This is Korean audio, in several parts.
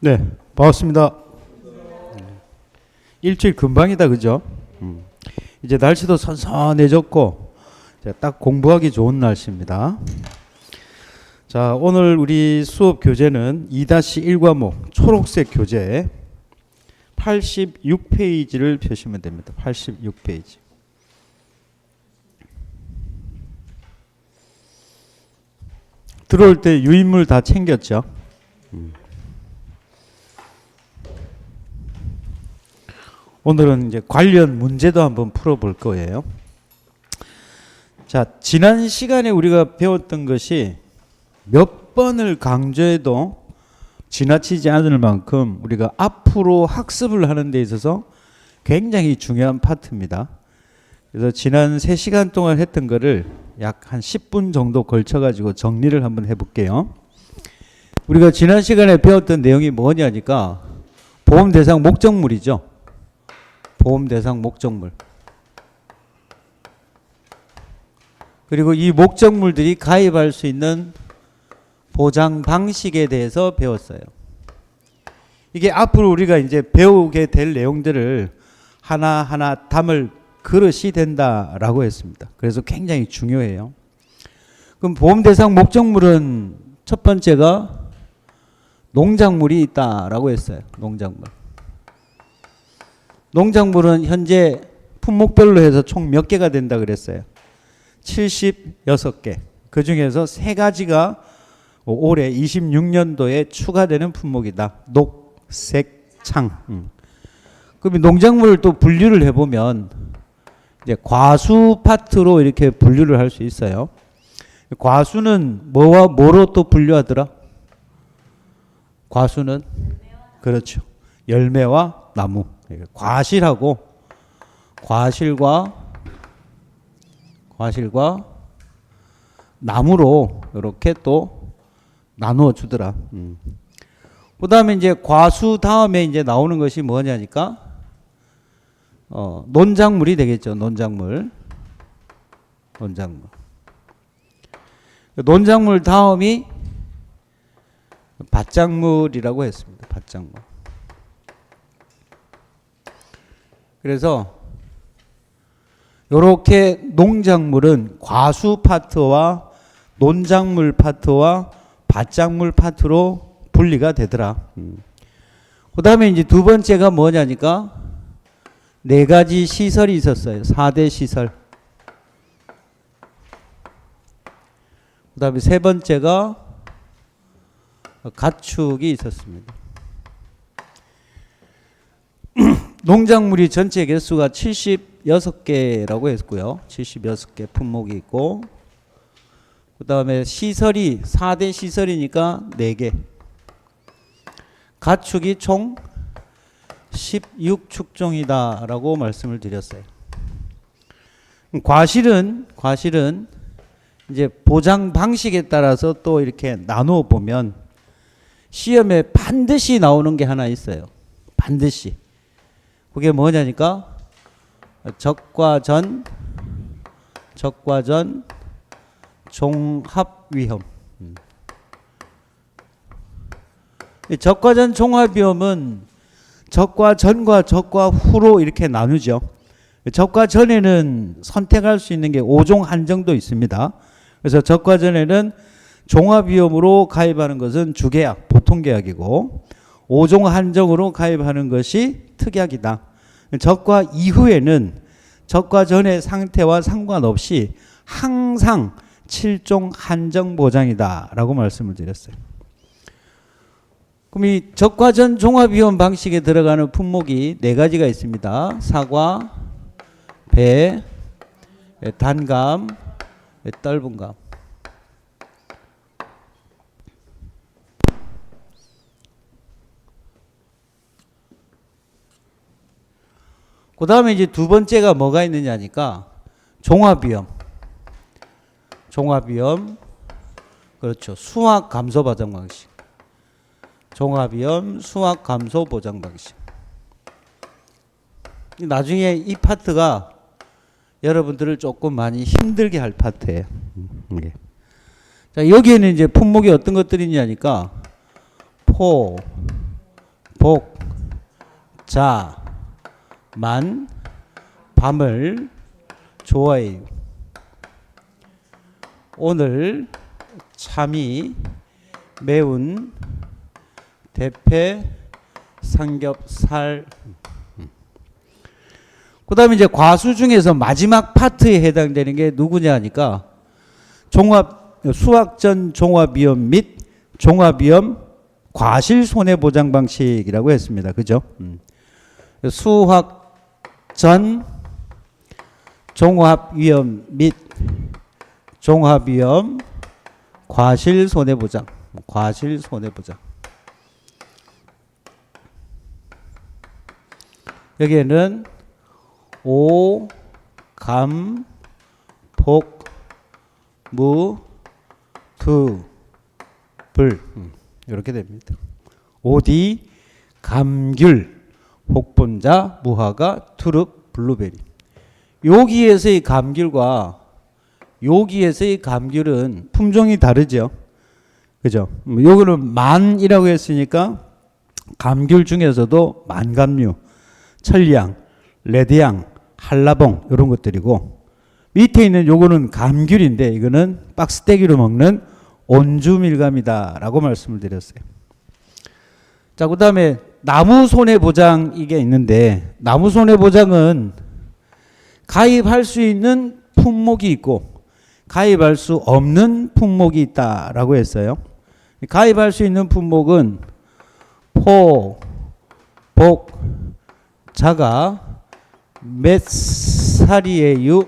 네, 반갑습니다. 일주일 금방이다, 그죠? 이제 날씨도 선선해졌고, 이제 딱 공부하기 좋은 날씨입니다. 자, 오늘 우리 수업 교재는 2-1 과목 초록색 교재 86페이지를 펴시면 됩니다. 86페이지. 들어올 때 유인물 다 챙겼죠? 오늘은 이제 관련 문제도 한번 풀어볼 거예요. 자, 지난 시간에 우리가 배웠던 것이 몇 번을 강조해도 지나치지 않을 만큼 우리가 앞으로 학습을 하는 데 있어서 굉장히 중요한 파트입니다. 그래서 지난 3시간 동안 했던 거를 약 한 10분 정도 걸쳐가지고 정리를 한번 해볼게요. 우리가 지난 시간에 배웠던 내용이 뭐냐니까 보험 대상 목적물이죠. 보험 대상 목적물. 그리고 이 목적물들이 가입할 수 있는 보장 방식에 대해서 배웠어요. 이게 앞으로 우리가 이제 배우게 될 내용들을 하나하나 담을 그릇이 된다라고 했습니다. 그래서 굉장히 중요해요. 그럼 보험 대상 목적물은 첫 번째가 농작물이 있다라고 했어요. 농작물. 농작물은 현재 품목별로 해서 총 몇 개가 된다 그랬어요? 76개. 그 중에서 3가지가 올해 26년도에 추가되는 품목이다. 녹색창. 그럼 농작물을 또 분류를 해보면 이제 과수 파트로 이렇게 분류를 할 수 있어요. 과수는 뭐와 뭐로 또 분류하더라? 과수는 그렇죠. 열매와 나무. 과실하고 과실과 나무로 이렇게 또 나누어 주더라. 그 다음에 이제 과수 다음에 이제 나오는 것이 뭐냐니까 논작물이 되겠죠. 논작물 다음이 밭작물이라고 했습니다. 밭작물. 그래서 이렇게 농작물은 과수 파트와 논작물 파트와 밭작물 파트로 분리가 되더라. 그 다음에 이제 두 번째가 뭐냐니까 4가지 시설이 있었어요. 4대 시설. 그 다음에 세 번째가 가축이 있었습니다. 농작물이 전체 개수가 76개라고 했고요. 76개 품목이 있고, 그 다음에 시설이 4대 시설이니까 4개. 가축이 총 16축종이다 라고 말씀을 드렸어요. 과실은 이제 보장 방식에 따라서 또 이렇게 나누어 보면 시험에 반드시 나오는 게 하나 있어요. 반드시. 그게 뭐냐니까 적과전 종합위험. 적과전 종합위험은 적과 전과 적과 후로 이렇게 나누죠. 적과 전에는 선택할 수 있는 게 5종 한정도 있습니다. 그래서 적과 전에는 종합위험으로 가입하는 것은 주계약, 보통계약이고 5종 한정으로 가입하는 것이 특약이다. 적과 이후에는 적과 전의 상태와 상관없이 항상 7종 한정 보장이다 라고 말씀을 드렸어요. 그럼 이 적과전 종합위험 방식에 들어가는 품목이 4가지가 있습니다. 사과, 배, 단감, 떫은감. 그 다음에 이제 두 번째가 뭐가 있느냐니까 종합위험. 그렇죠. 수확 감소 보장 방식. 종합위험 수확 감소 보장 방식. 나중에 이 파트가 여러분들을 조금 많이 힘들게 할 파트예요. 자, 여기에는 이제 품목이 어떤 것들이 있냐니까 포, 복, 자, 만, 밤을 좋아해요. 오늘 참이 매운 대패 삼겹살. 그 다음에 이제 과수 중에서 마지막 파트에 해당되는 게 누구냐 하니까 수학전 종합위험 및 종합위험 과실 손해보장 방식이라고 했습니다. 그죠? 수학전 종합위험 및 종합위험 과실 손해보장. 과실 손해보장. 여기에는 오, 감, 복, 무, 투, 불 이렇게 됩니다. 오디, 감귤, 복분자, 무화과, 투릅, 블루베리. 여기에서의 감귤과 여기에서의 감귤은 품종이 다르죠. 그죠? 요거는 만이라고 했으니까 감귤 중에서도 만감류, 천리향, 레드향, 한라봉 이런 것들이고, 밑에 있는 요거는 감귤인데 이거는 박스떼기로 먹는 온주밀감이다라고 말씀을 드렸어요. 자, 그 다음에 나무 손해보장 이게 있는데, 나무 손해보장은 가입할 수 있는 품목이 있고 가입할 수 없는 품목이 있다라고 했어요. 가입할 수 있는 품목은 포, 복, 자가 몇 살이에요?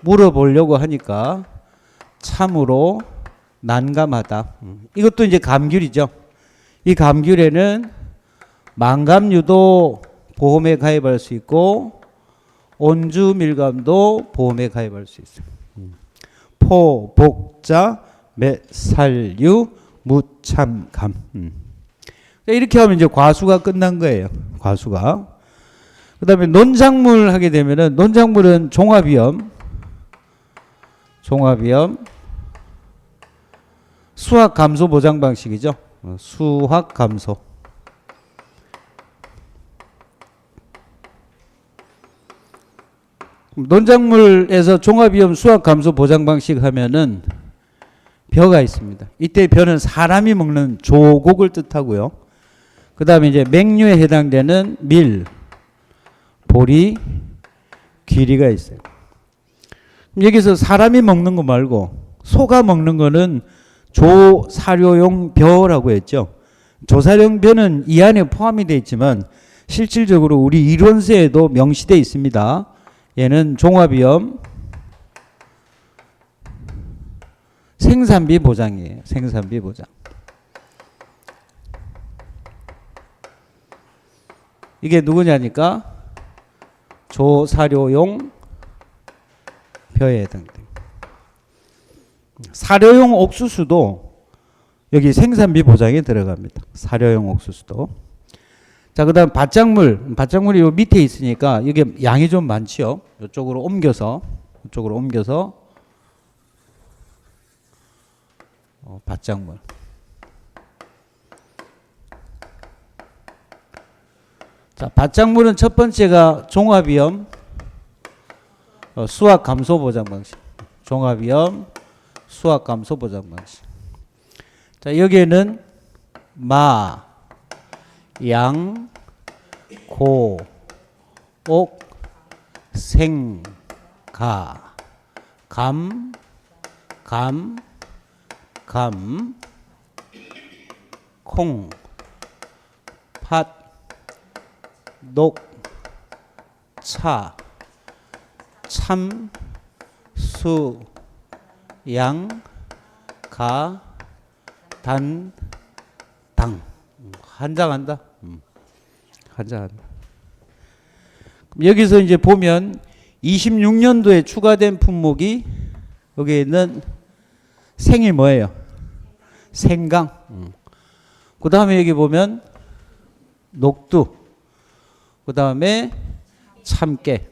물어보려고 하니까 참으로 난감하다. 이것도 이제 감귤이죠. 이 감귤에는 만감류도 보험에 가입할 수 있고 온주밀감도 보험에 가입할 수 있어요. 포, 복자, 매살유, 무참감. 이렇게 하면 이제 과수가 끝난 거예요. 과수가. 그 다음에 논작물 하게 되면은, 논작물은 종합위험, 수학 감소 보장 방식이죠. 수학 감소. 논작물에서 종합위험 수학 감소 보장 방식 하면은 벼가 있습니다. 이때 벼는 사람이 먹는 조곡을 뜻하고요. 그 다음에 이제 맹류에 해당되는 밀, 보리, 귀리가 있어요. 여기서 사람이 먹는 거 말고 소가 먹는 거는 조사료용 벼라고 했죠. 조사료용 벼는 이 안에 포함이 되어 있지만 실질적으로 우리 이론서에도 명시되어 있습니다. 얘는 종합위험 생산비 보장이에요. 생산비 보장. 이게 누구냐니까 조사료용 벼에 해당돼요. 사료용 옥수수도 여기 생산비 보장에 들어갑니다. 사료용 옥수수도. 자, 그 다음 밭작물이 요 밑에 있으니까 이게 양이 좀 많지요. 이쪽으로 옮겨서 밭작물. 자, 밭작물은 첫 번째가 종합위험 수학 감소 보장 방식. 종합위험 수학 감소 보장 방식. 자, 여기에는 마, 양, 고, 옥, 생, 가, 감, 콩, 팥, 녹, 차, 참, 수, 양, 가, 단, 당. 한장한다. 한장한다. 여기서 이제 보면 26년도에 추가된 품목이 여기에 있는 생이 뭐예요? 생강. 그 다음에 여기 보면 녹두. 그 다음에 참깨.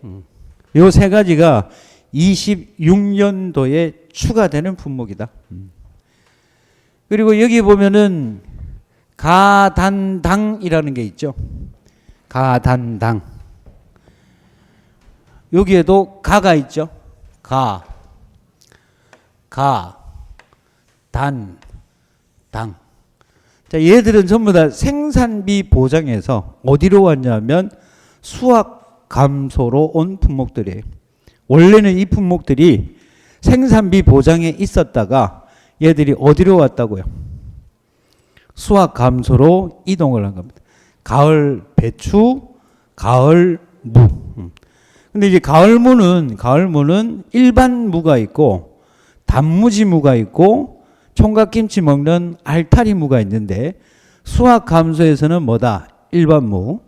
요 세 가지가 26년도에 추가되는 품목이다. 그리고 여기 보면은 가단당이라는 게 있죠. 가단당. 여기에도 가가 있죠. 단, 당. 자, 얘들은 전부 다 생산비 보장에서 어디로 왔냐면 수확 감소로 온 품목들이에요. 원래는 이 품목들이 생산비 보장에 있었다가 얘들이 어디로 왔다고요? 수확 감소로 이동을 한 겁니다. 가을 배추, 가을 무. 근데 이제 가을무는 일반 무가 있고 단무지 무가 있고 총각김치 먹는 알타리 무가 있는데 수확 감소에서는 뭐다? 일반 무.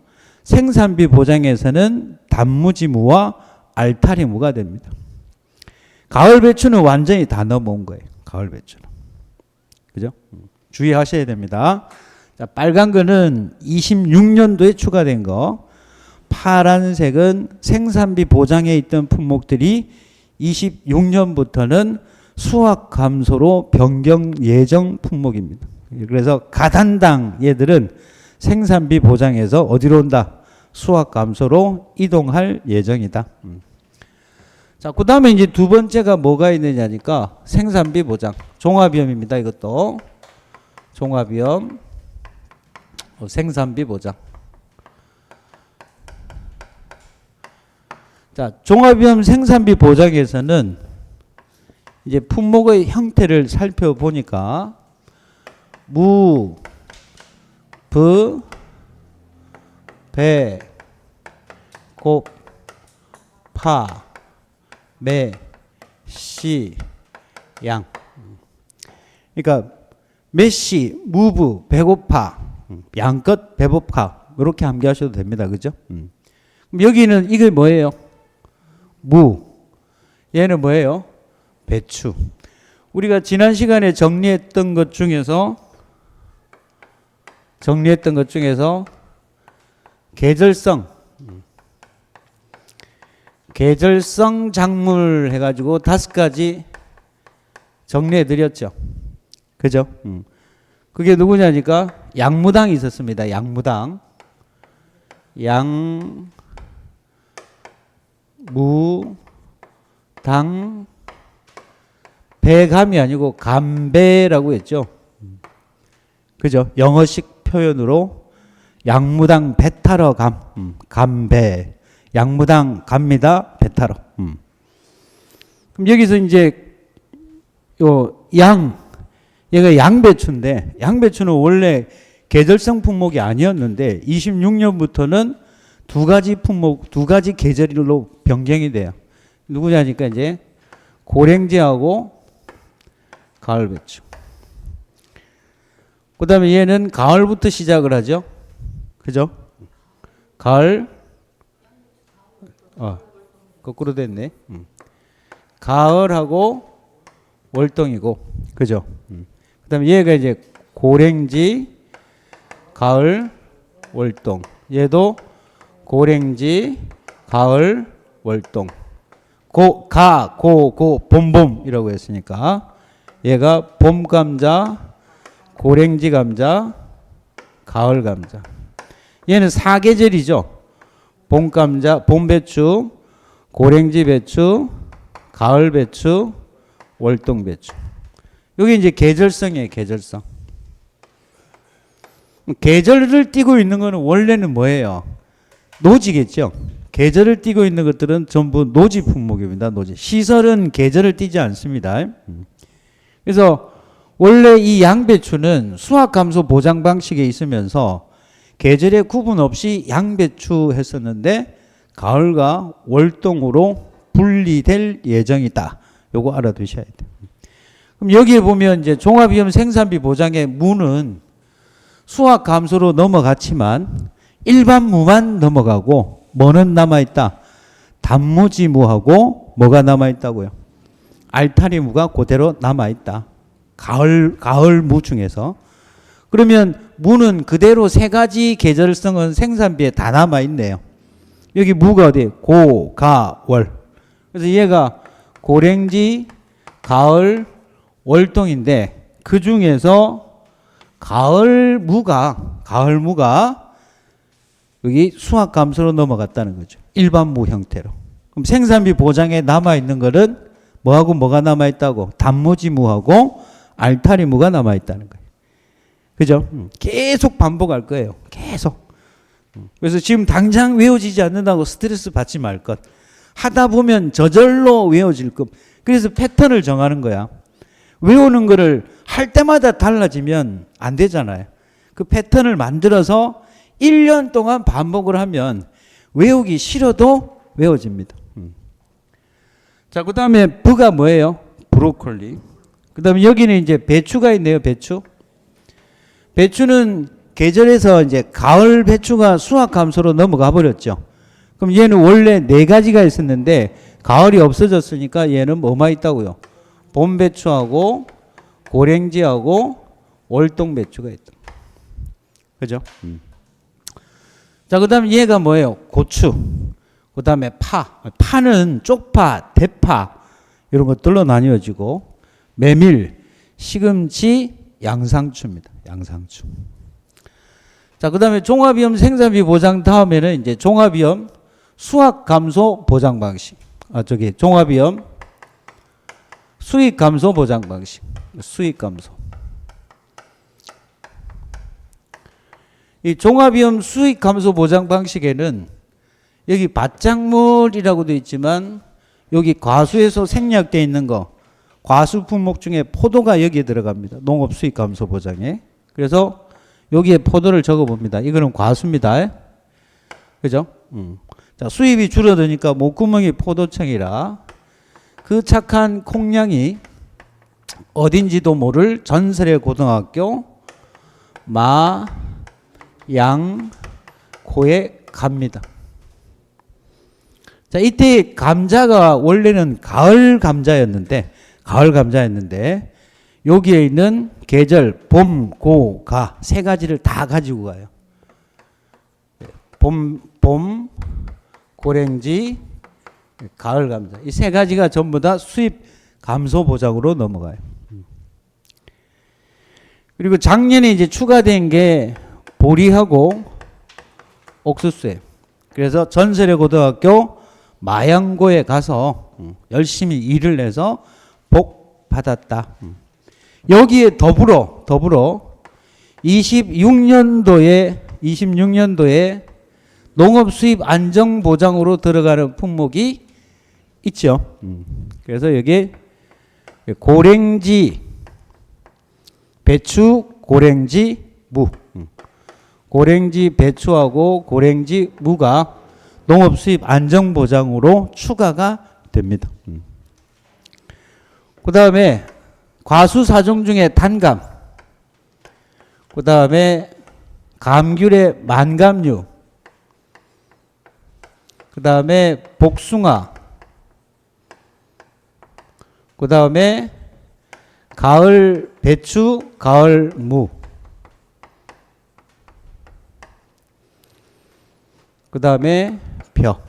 생산비 보장에서는 단무지 무와 알타리 무가 됩니다. 가을 배추는 완전히 다 넘어온 거예요. 가을 배추는. 그죠? 주의하셔야 됩니다. 자, 빨간 거는 26년도에 추가된 거. 파란색은 생산비 보장에 있던 품목들이 26년부터는 수확 감소로 변경 예정 품목입니다. 그래서 가단당 얘들은 생산비 보장에서 어디로 온다? 수확 감소로 이동할 예정이다. 자, 그 다음에 이제 두 번째가 뭐가 있느냐니까 생산비 보장. 종합위험입니다. 이것도. 종합위험. 생산비 보장. 자, 종합위험 생산비 보장에서는 이제 품목의 형태를 살펴보니까 무, 부, 배, 곱, 파, 매, 시, 양. 그러니까 매시, 무부, 배고파, 양껏 배고파 이렇게 암기하셔도 됩니다. 그죠? 그럼 여기는 이게 뭐예요? 무. 얘는 뭐예요? 배추. 우리가 지난 시간에 정리했던 것 중에서 계절성 작물 해가지고 5가지 정리해 드렸죠. 그죠? 그게 누구냐니까 양무당이 있었습니다. 양무당. 양무당 배감이 아니고 감배라고 했죠. 그죠? 영어식 표현으로 양무당 배 타러 감배. 양무당 갑니다. 배 타러. 그럼 여기서 이제 얘가 양배추인데 양배추는 원래 계절성 품목이 아니었는데 26년부터는 두 가지 계절로 변경이 돼요. 누구냐니까 이제 고랭지하고 가을배추. 그 다음에 얘는 가을부터 시작을 하죠. 그죠? 가을, 거꾸로 됐네. 가을하고 월동이고, 그죠? 그 다음에 얘가 이제 고랭지, 가을, 월동. 얘도 고랭지, 가을, 월동. 봄이라고 했으니까 얘가 봄 감자, 고랭지 감자, 가을 감자. 얘는 사계절이죠. 봄 감자, 봄 배추, 고랭지 배추, 가을 배추, 월동 배추. 여기 이제 계절성이에요. 계절성. 계절을 띠고 있는 거는 원래는 뭐예요? 노지겠죠. 계절을 띠고 있는 것들은 전부 노지 품목입니다. 노지. 시설은 계절을 띠지 않습니다. 그래서 원래 이 양배추는 수확 감소 보장 방식에 있으면서 계절에 구분 없이 양배추 했었는데 가을과 월동으로 분리될 예정이다. 요거 알아두셔야 돼요. 그럼 여기에 보면 이제 종합위험 생산비 보장의 무는 수확 감소로 넘어갔지만 일반 무만 넘어가고 뭐는 남아있다? 단무지 무하고 뭐가 남아있다고요? 알타리 무가 그대로 남아있다. 가을 무 중에서. 그러면 무는 그대로 세 가지 계절성은 생산비에 다 남아있네요. 여기 무가 어디에? 고, 가, 월. 그래서 얘가 고랭지, 가을, 월동인데 그 중에서 가을무가 여기 수확감소로 넘어갔다는 거죠. 일반무 형태로. 그럼 생산비 보장에 남아있는 거는 뭐하고 뭐가 남아있다고? 단무지무하고 알타리무가 남아있다는 거예요. 그죠? 계속 반복할 거예요. 계속. 그래서 지금 당장 외워지지 않는다고 스트레스 받지 말 것. 하다 보면 저절로 외워질 것. 그래서 패턴을 정하는 거야. 외우는 거를 할 때마다 달라지면 안 되잖아요. 그 패턴을 만들어서 1년 동안 반복을 하면 외우기 싫어도 외워집니다. 자, 그 다음에 V가 뭐예요? 브로콜리. 그 다음에 여기는 이제 배추가 있네요. 배추는 계절에서 이제 가을 배추가 수확 감소로 넘어가 버렸죠. 그럼 얘는 원래 4가지가 있었는데 가을이 없어졌으니까 얘는 뭐만 있다고요? 봄 배추하고 고랭지하고 월동 배추가 있다. 그죠? 자, 그 다음에 얘가 뭐예요? 고추. 그 다음에 파는 쪽파, 대파 이런 것들로 나뉘어지고 메밀, 시금치, 양상추입니다. 양상추. 자, 그 다음에 종합위험 생산비 보장 다음에는 이제 종합위험 수확 감소 보장 방식. 종합위험 수익 감소 보장 방식. 수익 감소. 이 종합위험 수익 감소 보장 방식에는 여기 밭작물이라고 되어 있지만 여기 과수에서 생략되어 있는 거 과수 품목 중에 포도가 여기에 들어갑니다. 농업 수익 감소 보장에. 그래서 여기에 포도를 적어봅니다. 이거는 과수입니다. 그죠? 자, 수입이 줄어드니까 목구멍이 포도청이라 그 착한 콩량이 어딘지도 모를 전설의 고등학교 마양코에 갑니다. 자, 이때 감자가 원래는 가을 감자였는데 여기에 있는 계절 봄, 고, 가 3가지를 다 가지고 가요. 봄, 고랭지, 가을 감자. 이 3가지가 전부 다 수입 감소 보장으로 넘어가요. 그리고 작년에 이제 추가된 게 보리하고 옥수수예요. 그래서 전설의 고등학교 마양고에 가서 열심히 일을 내서 복 받았다. 여기에 더불어 26년도에 농업 수입 안정 보장으로 들어가는 품목이 있죠. 그래서 여기 고랭지, 배추, 고랭지, 무. 고랭지, 배추하고 고랭지, 무가 농업 수입 안정 보장으로 추가가 됩니다. 그 다음에 과수 사종 중에 단감, 그 다음에 감귤의 만감류, 그 다음에 복숭아, 그 다음에 가을 배추, 가을 무, 그 다음에 벼.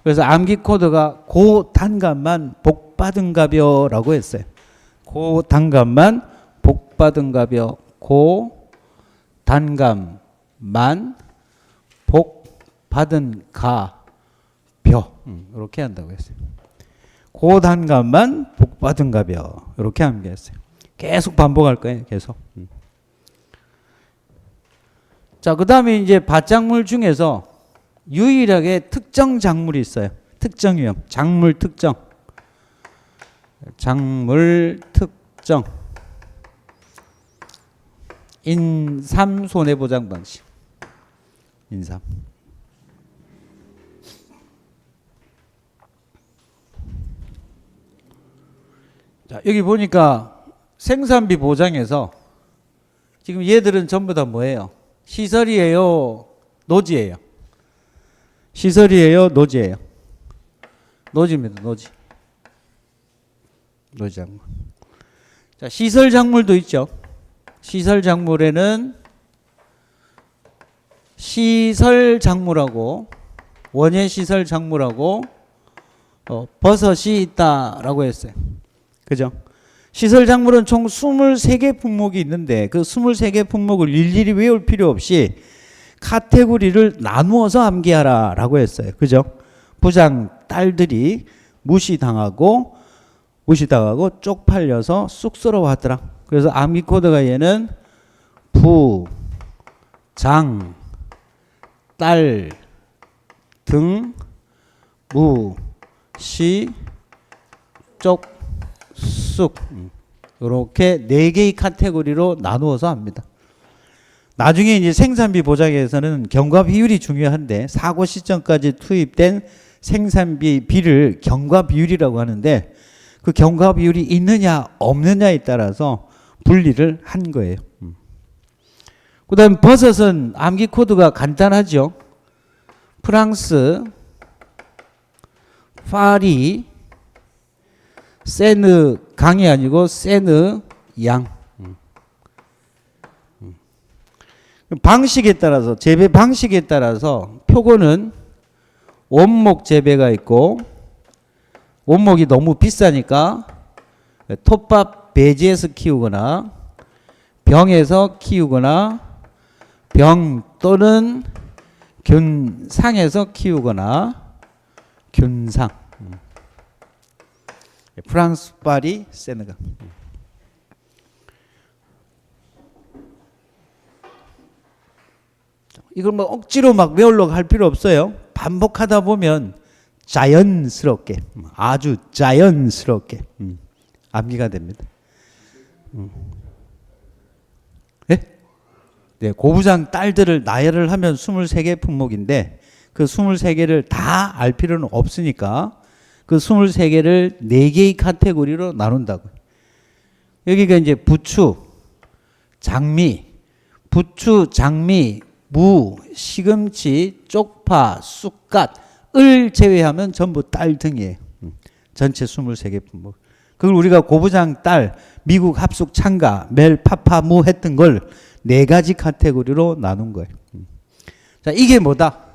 그래서 암기 코드가 고단감만 복받은가벼라고 했어요. 고단감만 복받은가벼, 고단감만 복받은가벼 이렇게 한다고 했어요. 고단감만 복받은가벼 이렇게 암기했어요. 계속 반복할 거예요. 계속. 자, 그 다음에 이제 밭작물 중에서 유일하게 특정 작물이 있어요. 특정 위험, 작물 특정. 인삼 손해보장 방식. 인삼. 자, 여기 보니까 생산비 보장에서 지금 얘들은 전부 다 뭐예요? 시설이에요? 노지예요? 시설이에요? 노지예요? 노지입니다. 노지. 노지작물. 자, 시설 작물도 있죠. 시설 작물에는 시설 작물하고 원예 시설 작물하고 버섯이 있다라고 했어요. 그죠? 시설 작물은 총 23개 품목이 있는데 그 23개 품목을 일일이 외울 필요 없이 카테고리를 나누어서 암기하라 라고 했어요. 그죠? 부장 딸들이 무시당하고 쪽팔려서 쑥스러워하더라. 그래서 암기 코드가 얘는 부, 장, 딸, 등, 무, 시, 쪽, 쑥 이렇게 4개의 카테고리로 나누어서 합니다. 나중에 이제 생산비 보장에서는 경과 비율이 중요한데 사고 시점까지 투입된 생산비 비를 경과 비율이라고 하는데 그 경과 비율이 있느냐 없느냐에 따라서 분리를 한 거예요. 그 다음 버섯은 암기 코드가 간단하죠. 프랑스, 파리, 세느 강이 아니고 세느 양. 방식에 따라서 재배 방식에 따라서 표고는 원목 재배가 있고 원목이 너무 비싸니까 톱밥 배지에서 키우거나 병에서 키우거나 병 또는 균상에서 키우거나 균상. 프랑스, 파리, 세네갈. 이걸 뭐 억지로 막 외우려고 할 필요 없어요. 반복하다 보면 자연스럽게, 아주 자연스럽게 암기가 됩니다. 네? 네, 고부장 딸들을 나열을 하면 23개 품목인데 그 23개를 다 알 필요는 없으니까 그 23개를 4개의 카테고리로 나눈다고. 여기가 이제 부추, 장미, 무, 시금치, 쪽파, 쑥갓을 제외하면 전부 딸 등이에요. 전체 23개 품목. 그걸 우리가 고부장 딸, 미국 합숙 창가, 멜, 파파, 무 했던 걸 4가지 카테고리로 나눈 거예요. 자, 이게 뭐다?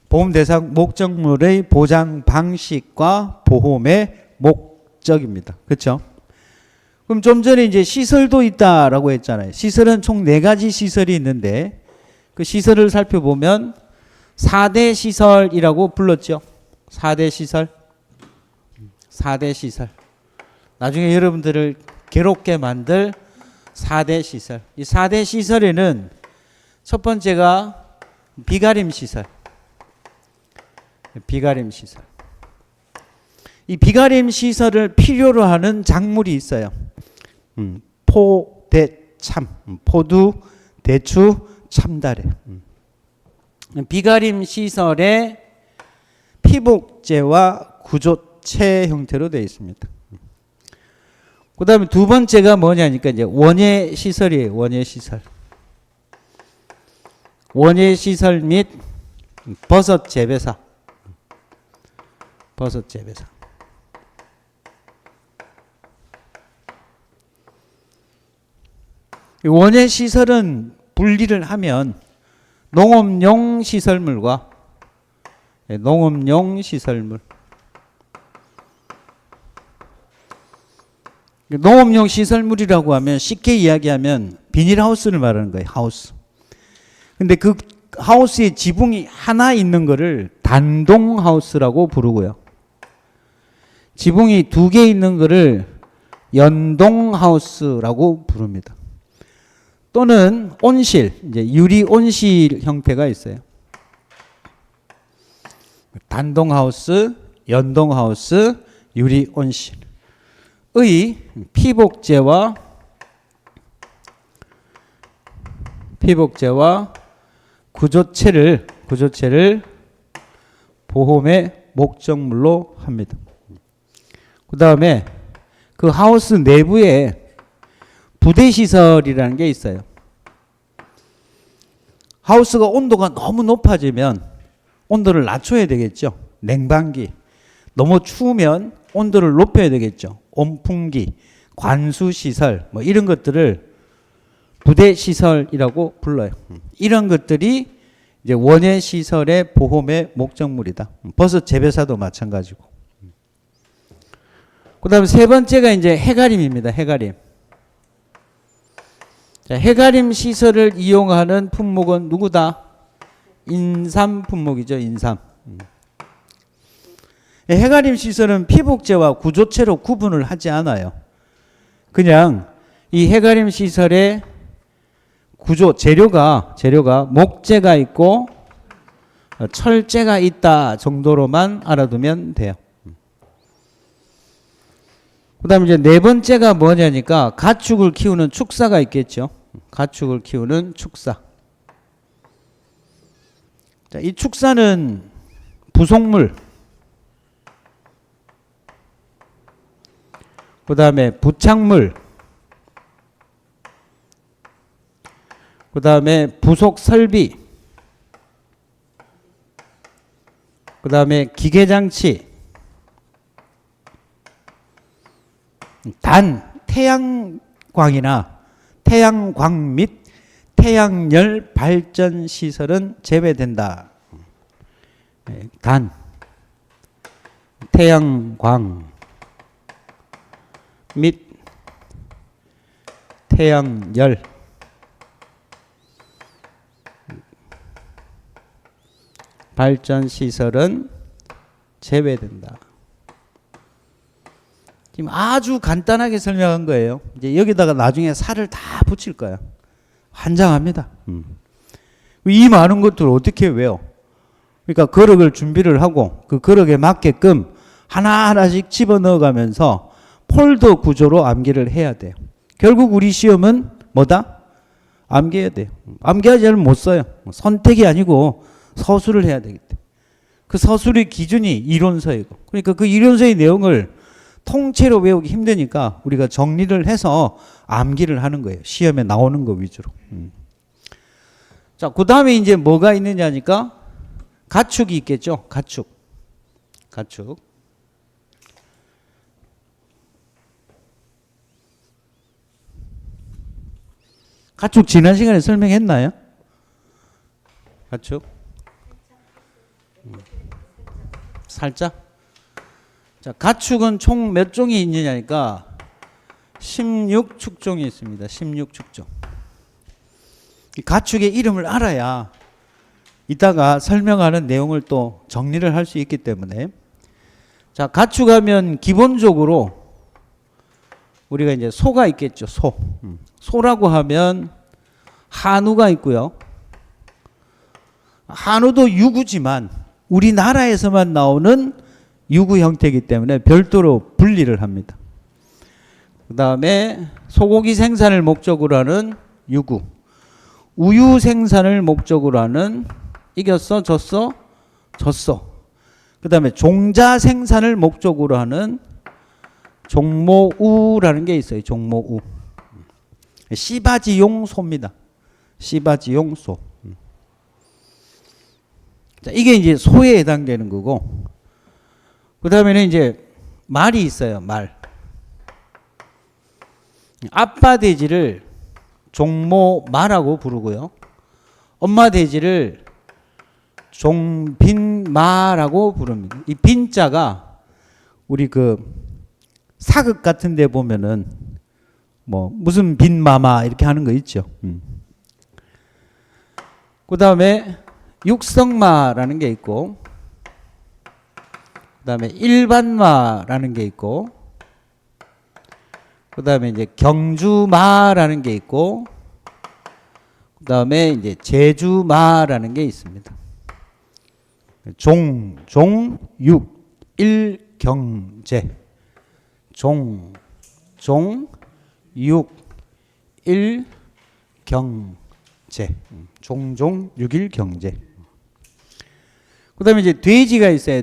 보험 대상 목적물의 보장 방식과 보험의 목적입니다. 그렇죠? 그럼 좀 전에 이제 시설도 있다라고 했잖아요. 시설은 총 4가지 시설이 있는데 그 시설을 살펴보면 4대 시설이라고 불렀죠. 4대 시설. 4대 시설. 나중에 여러분들을 괴롭게 만들 4대 시설. 이 4대 시설에는 첫 번째가 비가림 시설. 비가림 시설. 이 비가림 시설을 필요로 하는 작물이 있어요. 포, 대, 참. 포두, 대추, 참다래. 비가림 시설의 피복제와 구조체 형태로 되어 있습니다. 그 다음에 두 번째가 뭐냐니까 이제 원예 시설이에요. 원예 시설. 원예 시설 및 버섯 재배사. 버섯 재배사. 원예 시설은 분리를 하면 농업용 시설물과 농업용 시설물. 농업용 시설물이라고 하면 쉽게 이야기하면 비닐하우스를 말하는 거예요. 하우스. 근데 그 하우스에 지붕이 하나 있는 거를 단동하우스라고 부르고요. 지붕이 2개 있는 거를 연동하우스라고 부릅니다. 또는 온실, 이제 유리 온실 형태가 있어요. 단동하우스, 연동하우스, 유리 온실의 피복제와 구조체를 보험의 목적물로 합니다. 그 다음에 그 하우스 내부에 부대시설이라는 게 있어요. 하우스가 온도가 너무 높아지면 온도를 낮춰야 되겠죠. 냉방기. 너무 추우면 온도를 높여야 되겠죠. 온풍기, 관수시설 뭐 이런 것들을 부대시설이라고 불러요. 이런 것들이 이제 원예시설의 보험의 목적물이다. 버섯 재배사도 마찬가지고. 그 다음에 세 번째가 이제 해가림입니다. 해가림. 자, 해가림 시설을 이용하는 품목은 누구다? 인삼 품목이죠. 인삼. 해가림 시설은 피복제와 구조체로 구분을 하지 않아요. 그냥 이 해가림 시설의 구조, 재료가 목재가 있고 철재가 있다 정도로만 알아두면 돼요. 그 다음에 이제 네 번째가 뭐냐니까 가축을 키우는 축사가 있겠죠. 가축을 키우는 축사. 자, 이 축사는 부속물, 그 다음에 부착물, 그 다음에 부속 설비, 그 다음에 기계장치, 단 태양광이나 태양광 및 태양열 발전 시설은 제외된다. 단 태양광 및 태양열 발전 시설은 제외된다. 지금 아주 간단하게 설명한 거예요. 이제 여기다가 나중에 살을 다 붙일 거야. 환장합니다. 이 많은 것들을 어떻게 외워? 그러니까 거럭을 준비를 하고 그 거럭에 맞게끔 하나하나씩 집어넣어가면서 폴더 구조로 암기를 해야 돼요. 결국 우리 시험은 뭐다? 암기해야 돼요. 암기하지 않으면 못 써요. 선택이 아니고 서술을 해야 되기 때문에. 그 서술의 기준이 이론서이고, 그러니까 그 이론서의 내용을 통째로 외우기 힘드니까 우리가 정리를 해서 암기를 하는 거예요. 시험에 나오는 거 위주로. 자, 그 다음에 이제 뭐가 있느냐니까 가축이 있겠죠. 가축. 가축 지난 시간에 설명했나요? 가축? 살짝? 자, 가축은 총 몇 종이 있느냐니까 16축종이 있습니다. 16축종. 이 가축의 이름을 알아야 이따가 설명하는 내용을 또 정리를 할 수 있기 때문에. 자, 가축하면 기본적으로 우리가 이제 소가 있겠죠. 소라고 하면 한우가 있고요. 한우도 유구지만 우리나라에서만 나오는 유구 형태이기 때문에 별도로 분리를 합니다. 그 다음에 소고기 생산을 목적으로 하는 유구, 우유 생산을 목적으로 하는 이겼어, 졌어, 졌어. 그 다음에 종자 생산을 목적으로 하는 종모우라는 게 있어요. 종모우. 씨바지용 소입니다. 씨바지용 소. 자, 이게 이제 소에 해당되는 거고, 그 다음에는 이제 말이 있어요. 말. 아빠 돼지를 종모마라고 부르고요. 엄마 돼지를 종빈마라고 부릅니다. 이 빈자가 우리 그 사극 같은 데 보면은 뭐 무슨 빈마마 이렇게 하는 거 있죠. 그 다음에 육성마라는 게 있고, 그 다음에 일반마라는 게 있고, 그 다음에 이제 경주마라는 게 있고, 그 다음에 이제 제주마라는 게 있습니다. 육, 일경제. 육, 일경제. 육일경제. 그 다음에 이제 돼지가 있어요.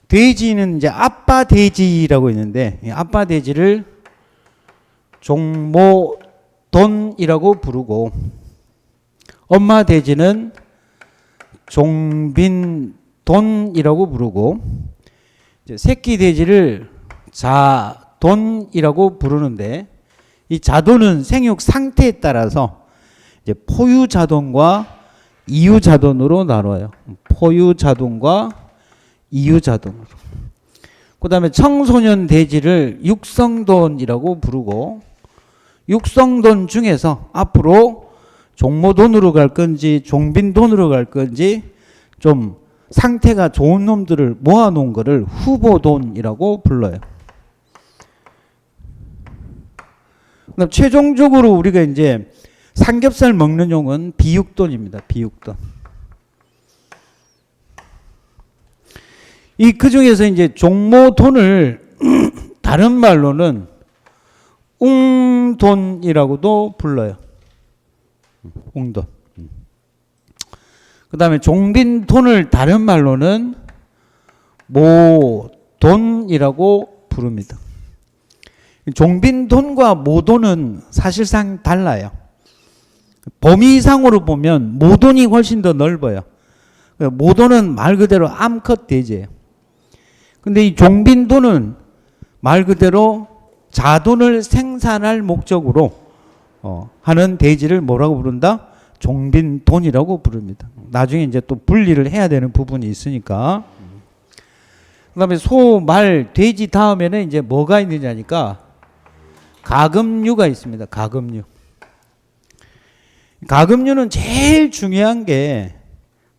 돼지는 이제 아빠 돼지라고 있는데, 아빠 돼지를 종모돈이라고 부르고, 엄마 돼지는 종빈돈이라고 부르고, 이제 새끼 돼지를 자돈이라고 부르는데, 이 자돈은 생육 상태에 따라서 이제 포유자돈과 이유자돈으로 나눠요. 포유자돈과 이유자돈으로. 그 다음에 청소년 대지를 육성돈이라고 부르고, 육성돈 중에서 앞으로 종모돈으로 갈 건지 종빈돈으로 갈 건지 좀 상태가 좋은 놈들을 모아놓은 거를 후보돈이라고 불러요. 그다음 최종적으로 우리가 이제 삼겹살 먹는 용은 비육돈입니다. 비육돈. 그 중에서 이제 종모돈을 다른 말로는 웅돈이라고도 불러요. 웅돈. 그 다음에 종빈돈을 다른 말로는 모돈이라고 부릅니다. 종빈돈과 모돈은 사실상 달라요. 범위상으로 보면 모돈이 훨씬 더 넓어요. 모돈은 말 그대로 암컷 대지예요. 근데 이 종빈돈은 말 그대로 자돈을 생산할 목적으로 하는 대지를 뭐라고 부른다? 종빈돈이라고 부릅니다. 나중에 이제 또 분리를 해야 되는 부분이 있으니까. 그 다음에 소, 말, 돼지 다음에는 이제 뭐가 있느냐니까 가금류가 있습니다. 가금류. 가금류는 제일 중요한 게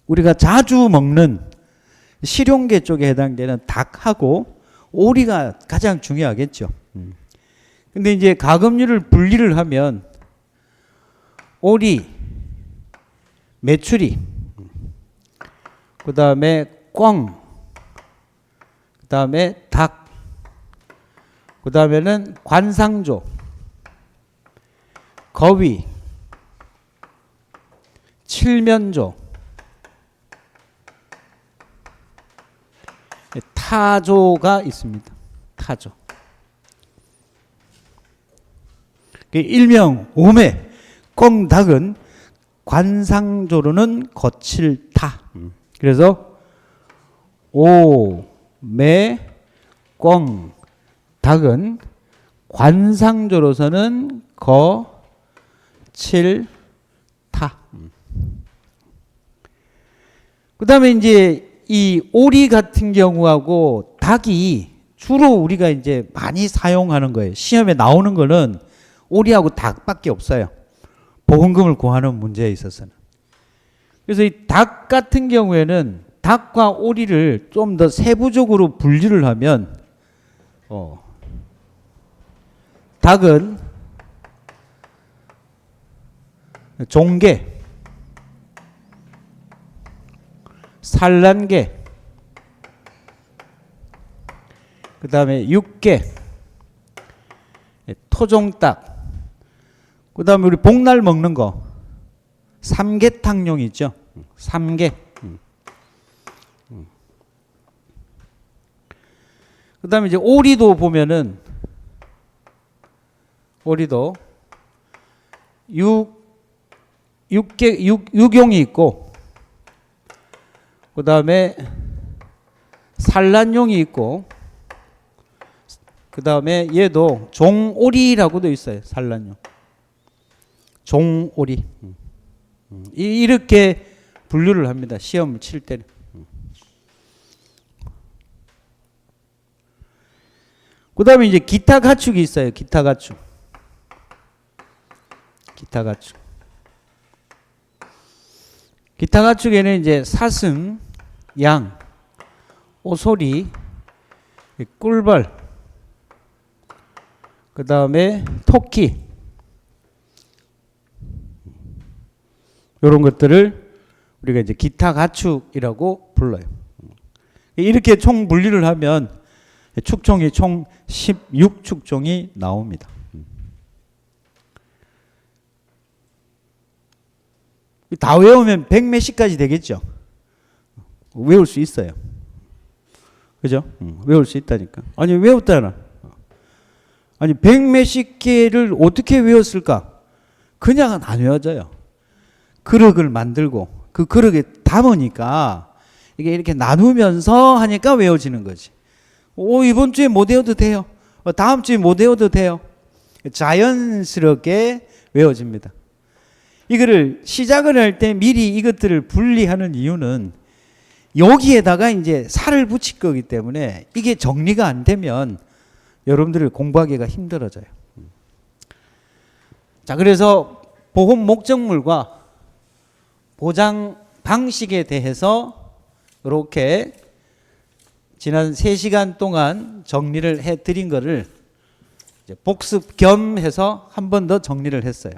우리가 자주 먹는 실용계 쪽에 해당되는 닭하고 오리가 가장 중요하겠죠. 근데 이제 가금류를 분리를 하면 오리, 메추리, 그 다음에 꿩, 그 다음에 닭, 그 다음에는 관상조, 거위, 칠면조, 타조가 있습니다. 타조. 일명 오매, 꿩, 닭은 관상조로는 거칠타. 그래서 오, 매, 꿩, 닭은 관상조로서는 거, 칠, 타. 그 다음에 이제 이 오리 같은 경우하고 닭이 주로 우리가 이제 많이 사용하는 거예요. 시험에 나오는 거는 오리하고 닭밖에 없어요. 보험금을 구하는 문제에 있어서는. 그래서 이 닭 같은 경우에는 닭과 오리를 좀 더 세부적으로 분리를 하면 닭은 종개, 산란개, 그 다음에 육개, 토종닭, 그 다음에 우리 복날 먹는 거 삼계탕용 있죠. 삼계. 그 다음에 이제 오리도 보면은 오리도 육용이 있고 그 다음에 산란용이 있고 그 다음에 얘도 종오리라고도 있어요. 산란용. 종오리. 이렇게 분류를 합니다. 시험을 칠 때는. 그 다음에 이제 기타 가축이 있어요. 기타 가축. 기타 가축. 기타 가축에는 이제 사슴, 양, 오소리, 꿀벌, 그 다음에 토끼, 이런 것들을 우리가 이제 기타 가축이라고 불러요. 이렇게 총 분리를 하면 축종이 총 16축종이 나옵니다. 다 외우면 100몇십까지 되겠죠. 외울 수 있어요. 그죠? 외울 수 있다니까. 아니 외웠잖아. 아니 100몇십 개를 어떻게 외웠을까? 그냥은 안 외워져요. 그릇을 만들고 그 그릇에 담으니까 이게 이렇게 나누면서 하니까 외워지는 거지. 이번 주에 못 외워도 돼요. 다음 주에 못 외워도 돼요. 자연스럽게 외워집니다. 이거를 시작을 할 때 미리 이것들을 분리하는 이유는 여기에다가 이제 살을 붙일 거기 때문에 이게 정리가 안 되면 여러분들이 공부하기가 힘들어져요. 자, 그래서 보험 목적물과 보장 방식에 대해서 이렇게 지난 3시간 동안 정리를 해 드린 거를 이제 복습 겸 해서 한 번 더 정리를 했어요.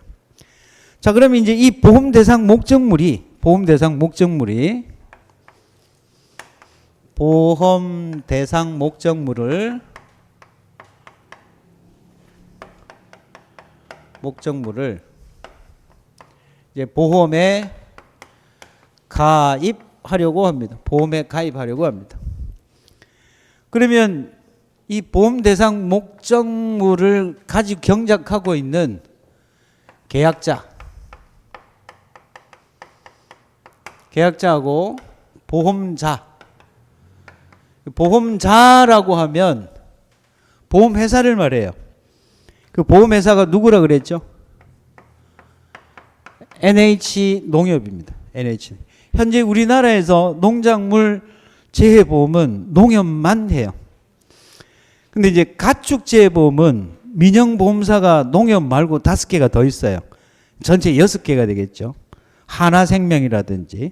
자, 그러면 이제 이 보험 대상 목적물이 보험 대상 목적물을 이제 보험에 가입하려고 합니다. 보험에 가입하려고 합니다. 그러면 이 보험 대상 목적물을 가지고 경작하고 있는 계약자하고 보험자라고 하면 보험회사를 말해요. 그 보험회사가 누구라 그랬죠? NH농협입니다. NH. 현재 우리나라에서 농작물 재해보험은 농협만 해요. 근데 이제 가축재해보험은 민영보험사가 농협 말고 5개가 더 있어요. 전체 6개가 되겠죠. 하나생명이라든지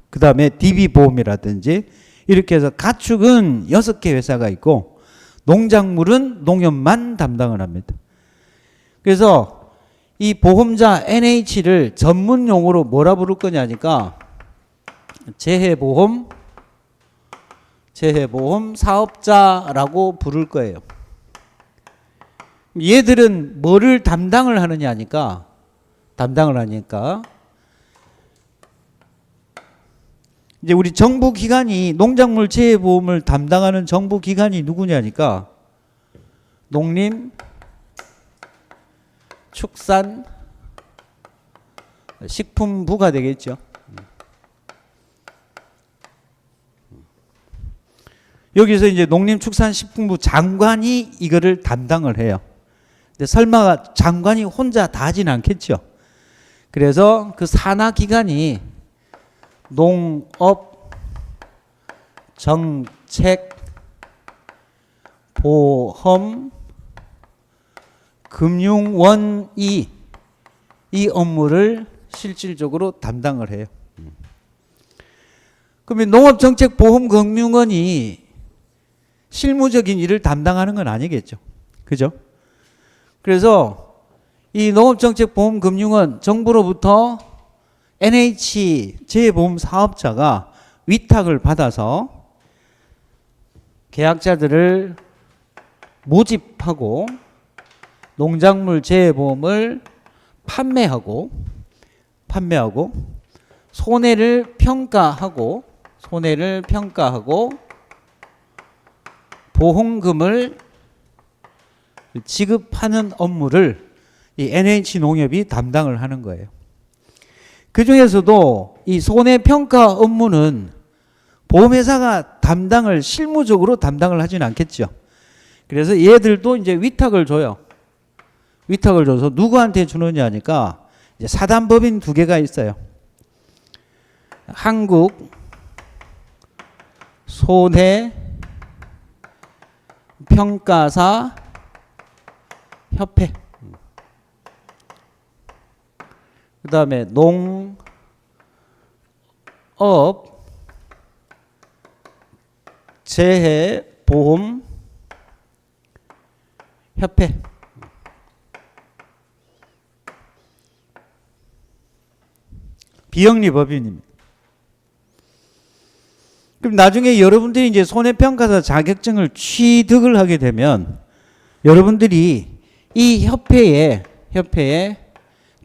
그 다음에 DB보험이라든지 이렇게 해서 가축은 6개 회사가 있고 농작물은 농협만 담당을 합니다. 그래서 이 보험자 NH를 전문 용어로 뭐라 부를 거냐니까 재해보험 사업자라고 부를 거예요. 얘들은 뭐를 담당을 하느냐니까 이제 우리 정부 기관이 농작물 재해보험을 담당하는 정부 기관이 누구냐니까 농림축산식품부가 되겠죠. 여기서 이제 농림축산식품부 장관이 이거를 담당을 해요. 근데 설마 장관이 혼자 다 하진 않겠죠. 그래서 그 산하 기관이 농업정책보험금융원이 이 업무를 실질적으로 담당을 해요. 그러면 농업정책보험금융원이 실무적인 일을 담당하는 건 아니겠죠. 그죠? 그래서 이 농업정책보험금융원 정부로부터 NH 재해보험 사업자가 위탁을 받아서 계약자들을 모집하고 농작물 재해보험을 판매하고 손해를 평가하고 보험금을 지급하는 업무를 이 NH농협이 담당을 하는 거예요. 그 중에서도 이 손해평가 업무는 보험회사가 실무적으로 담당을 하진 않겠죠. 그래서 얘들도 이제 위탁을 줘요. 위탁을 줘서 누구한테 주느냐 하니까 이제 사단법인 2개가 있어요. 한국 손해평가사 협회, 그 다음에 농업재해보험 협회. 비영리법인입니다. 그럼 나중에 여러분들이 이제 손해평가사 자격증을 취득을 하게 되면 여러분들이 이 협회에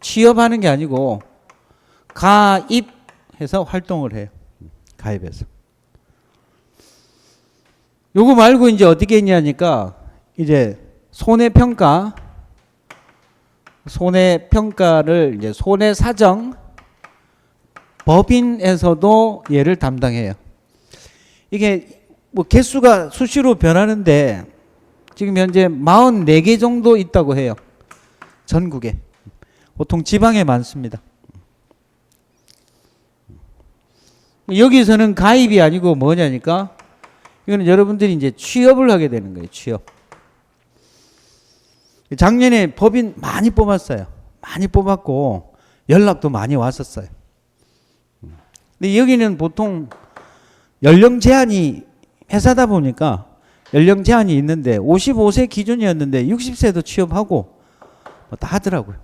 취업하는 게 아니고 가입해서 활동을 해요. 가입해서. 요거 말고 이제 어떻게 했냐니까 이제 손해평가를 이제 손해사정 법인에서도 얘를 담당해요. 이게 뭐 개수가 수시로 변하는데 지금 현재 44개 정도 있다고 해요. 전국에. 보통 지방에 많습니다. 여기서는 가입이 아니고 뭐냐니까 이거는 여러분들이 이제 취업을 하게 되는 거예요. 취업. 작년에 법인 많이 뽑았어요. 많이 뽑았고 연락도 많이 왔었어요. 근데 여기는 보통 연령 제한이 회사다 보니까 연령 제한이 있는데 55세 기준이었는데 60세도 취업하고 뭐 다 하더라고요.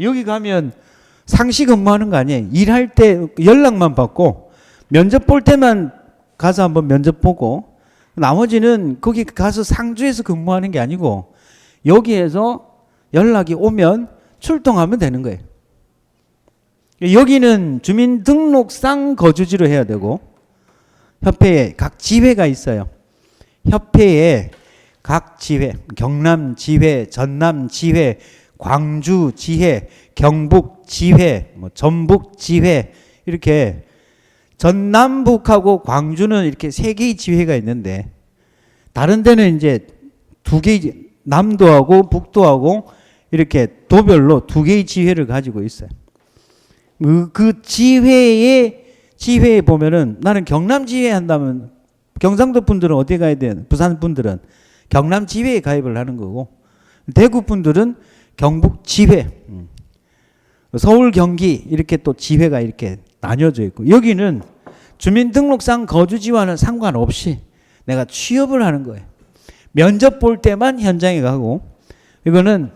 여기 가면 상시 근무하는 거 아니에요. 일할 때 연락만 받고 면접 볼 때만 가서 한번 면접 보고 나머지는 거기 가서 상주에서 근무하는 게 아니고 여기에서 연락이 오면 출동하면 되는 거예요. 여기는 주민등록상 거주지로 해야 되고 협회에 각 지회가 있어요. 협회에 각 지회, 경남지회, 전남지회, 광주지회, 경북지회, 뭐 전북지회 이렇게 전남북하고 광주는 이렇게 세 개의 지회가 있는데 다른 데는 이제 두 개의 남도하고 북도하고 이렇게 도별로 두 개의 지회를 가지고 있어요. 그 지회에 보면은 나는 경남지회 한다면 경상도 분들은 어디 가야 돼요? 부산 분들은 경남지회에 가입을 하는 거고 대구 분들은 경북지회, 서울 경기 이렇게 또 지회가 이렇게 나뉘어져 있고 여기는 주민등록상 거주지와는 상관없이 내가 취업을 하는 거예요. 면접 볼 때만 현장에 가고 이거는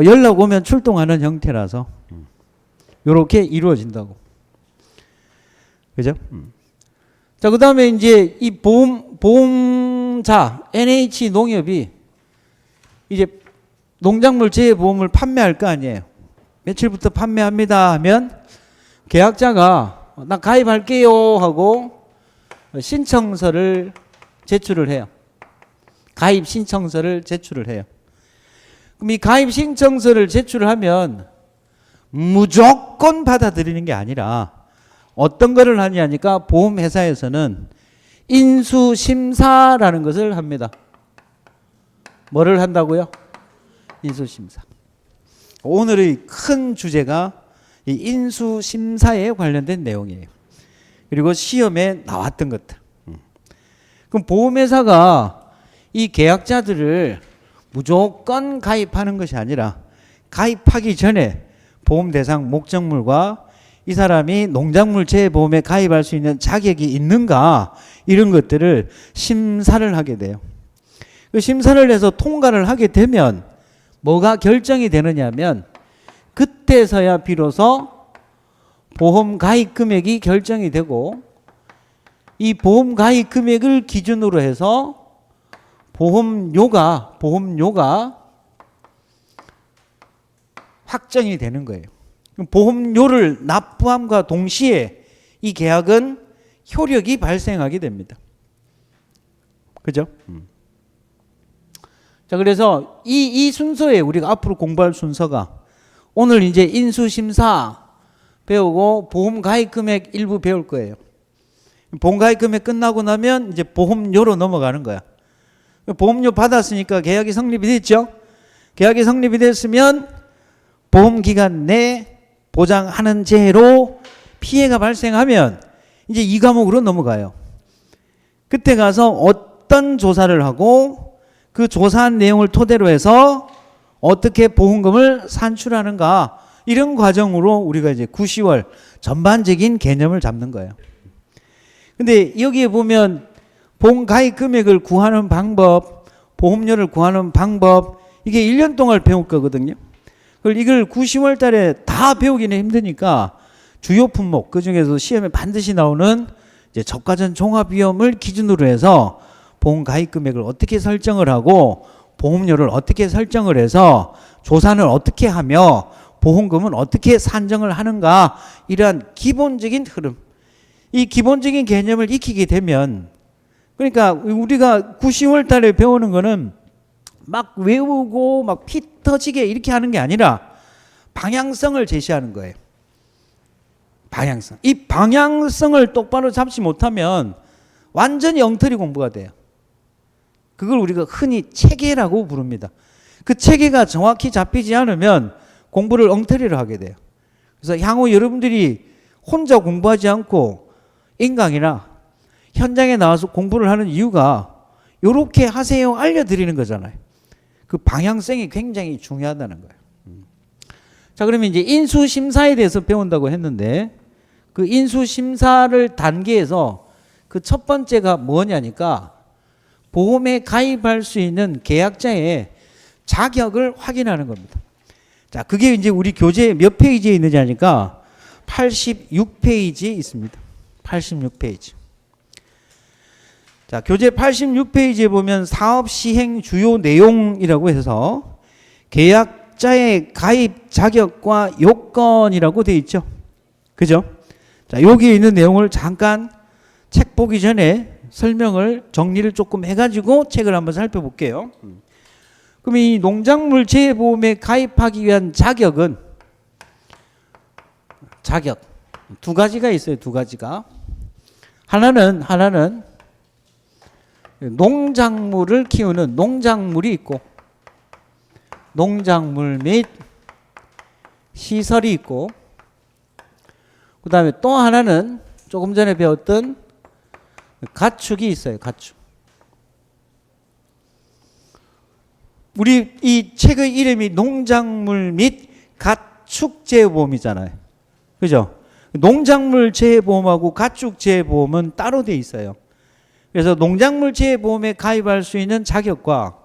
연락 오면 출동하는 형태라서 이렇게 이루어진다고. 그죠? 자, 그 다음에 이제 이 보험자, NH 농협이 이제 농작물 재해보험을 판매할 거 아니에요. 며칠부터 판매합니다 하면 계약자가 나 가입할게요 하고 신청서를 제출을 해요. 가입 신청서를 제출을 해요. 그럼 이 가입 신청서를 제출하면 무조건 받아들이는 게 아니라 어떤 거를 하냐니까 보험회사에서는 인수심사라는 것을 합니다. 뭐를 한다고요? 인수심사. 오늘의 큰 주제가 이 인수심사에 관련된 내용이에요. 그리고 시험에 나왔던 것들. 그럼 보험회사가 이 계약자들을 무조건 가입하는 것이 아니라 가입하기 전에 보험 대상 목적물과 이 사람이 농작물 재해보험에 가입할 수 있는 자격이 있는가 이런 것들을 심사를 하게 돼요. 그 심사를 해서 통과를 하게 되면 뭐가 결정이 되느냐 하면 그때서야 비로소 보험 가입 금액이 결정이 되고 이 보험 가입 금액을 기준으로 해서 보험료가 확정이 되는 거예요. 보험료를 납부함과 동시에 이 계약은 효력이 발생하게 됩니다. 그죠? 자, 그래서 이 순서에 우리가 앞으로 공부할 순서가 오늘 이제 인수심사 배우고 보험 가입 금액 일부 배울 거예요. 보험 가입 금액 끝나고 나면 이제 보험료로 넘어가는 거야. 보험료 받았으니까 계약이 성립이 됐죠? 계약이 성립이 됐으면 보험기간 내 보장하는 재해로 피해가 발생하면 이제 이 과목으로 넘어가요. 그때 가서 어떤 조사를 하고 그 조사한 내용을 토대로 해서 어떻게 보험금을 산출하는가 이런 과정으로 우리가 이제 9, 10월 전반적인 개념을 잡는 거예요. 근데 여기에 보면 보험 가입 금액을 구하는 방법, 보험료를 구하는 방법 이게 1년 동안 배울 거거든요. 이걸 9, 10월 달에 다 배우기는 힘드니까 주요 품목 그중에서 시험에 반드시 나오는 이제 저가전 종합위험을 기준으로 해서 보험 가입 금액을 어떻게 설정을 하고 보험료를 어떻게 설정을 해서 조사는 어떻게 하며 보험금은 어떻게 산정을 하는가 이러한 기본적인 흐름 이 기본적인 개념을 익히게 되면 그러니까 우리가 9, 10월 달에 배우는 거는 막 외우고 막 피 터지게 이렇게 하는 게 아니라 방향성을 제시하는 거예요. 방향성. 이 방향성을 똑바로 잡지 못하면 완전히 엉터리 공부가 돼요. 그걸 우리가 흔히 체계라고 부릅니다. 그 체계가 정확히 잡히지 않으면 공부를 엉터리로 하게 돼요. 그래서 향후 여러분들이 혼자 공부하지 않고 인강이나 현장에 나와서 공부를 하는 이유가 이렇게 하세요 알려드리는 거잖아요. 그 방향성이 굉장히 중요하다는 거예요. 자, 그러면 이제 인수심사에 대해서 배운다고 했는데 그 인수심사를 단계에서 그 첫 번째가 뭐냐니까 보험에 가입할 수 있는 계약자의 자격을 확인하는 겁니다. 자, 그게 이제 우리 교재 몇 페이지에 있느냐 하니까 86페이지에 있습니다. 86페이지. 자, 교재 86페이지에 보면 사업 시행 주요 내용이라고 해서 계약자의 가입 자격과 요건이라고 되어 있죠. 그죠? 자, 여기에 있는 내용을 잠깐 책 보기 전에 설명을 정리를 조금 해가지고 책을 한번 살펴볼게요. 그럼 이 농작물 재해보험에 가입하기 위한 자격 두 가지가 있어요. 두 가지가. 하나는 농작물을 키우는 농작물이 있고 농작물 및 시설이 있고 그 다음에 또 하나는 조금 전에 배웠던 가축이 있어요. 가축. 우리 이 책의 이름이 농작물 및 가축재해보험이잖아요. 그죠? 농작물 재해보험하고 가축 재해보험은 따로 돼 있어요. 그래서 농작물 재해보험에 가입할 수 있는 자격과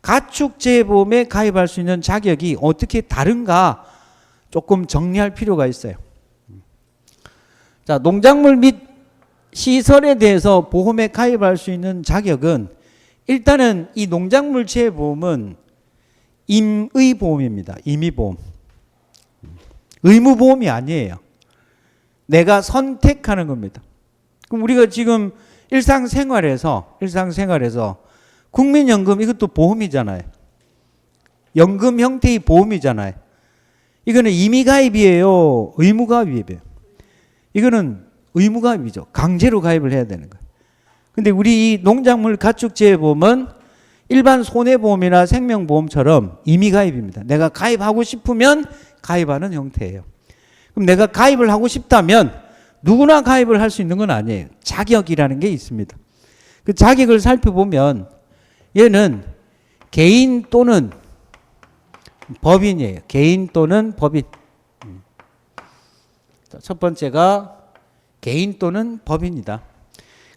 가축 재해보험에 가입할 수 있는 자격이 어떻게 다른가 조금 정리할 필요가 있어요. 자, 농작물 및 시설에 대해서 보험에 가입할 수 있는 자격은 일단은 이 농작물 재해보험은 임의보험입니다. 임의보험. 의무보험이 아니에요. 내가 선택하는 겁니다. 그럼 우리가 지금 일상생활에서 국민연금 이것도 보험이잖아요. 연금 형태의 보험이잖아요. 이거는 임의가입이에요? 의무가입이에요? 이거는 의무가입이죠. 강제로 가입을 해야 되는 거예요. 근데 우리 이 농작물 가축재해보험은 일반 손해보험이나 생명보험처럼 임의가입입니다. 내가 가입하고 싶으면 가입하는 형태예요. 그럼 내가 가입을 하고 싶다면 누구나 가입을 할 수 있는 건 아니에요. 자격이라는 게 있습니다. 그 자격을 살펴보면 얘는 개인 또는 법인이에요. 개인 또는 법인. 첫 번째가 개인 또는 법인이다.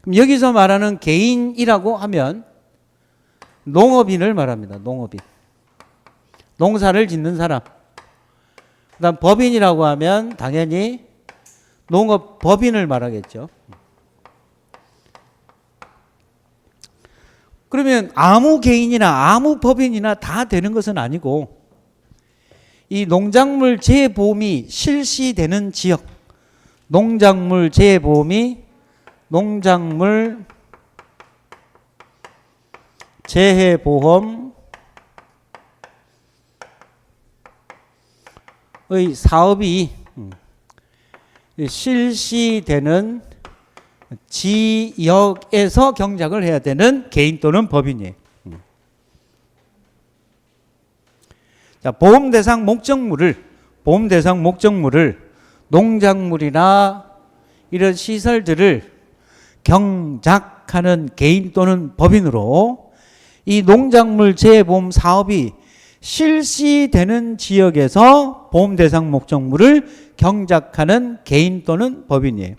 그럼 여기서 말하는 개인이라고 하면 농업인을 말합니다. 농업인. 농사를 짓는 사람. 그 다음 법인이라고 하면 당연히 농업법인을 말하겠죠. 그러면 아무 개인이나 아무 법인이나 다 되는 것은 아니고 이 농작물 재해보험이 실시되는 지역, 농작물 재해보험이 농작물 재해보험의 사업이 실시되는 지역에서 경작을 해야 되는 개인 또는 법인이에요. 자, 보험 대상 목적물을 농작물이나 이런 시설들을 경작하는 개인 또는 법인으로 이 농작물 재해보험 사업이 실시되는 지역에서 보험 대상 목적물을 경작하는 개인 또는 법인이에요.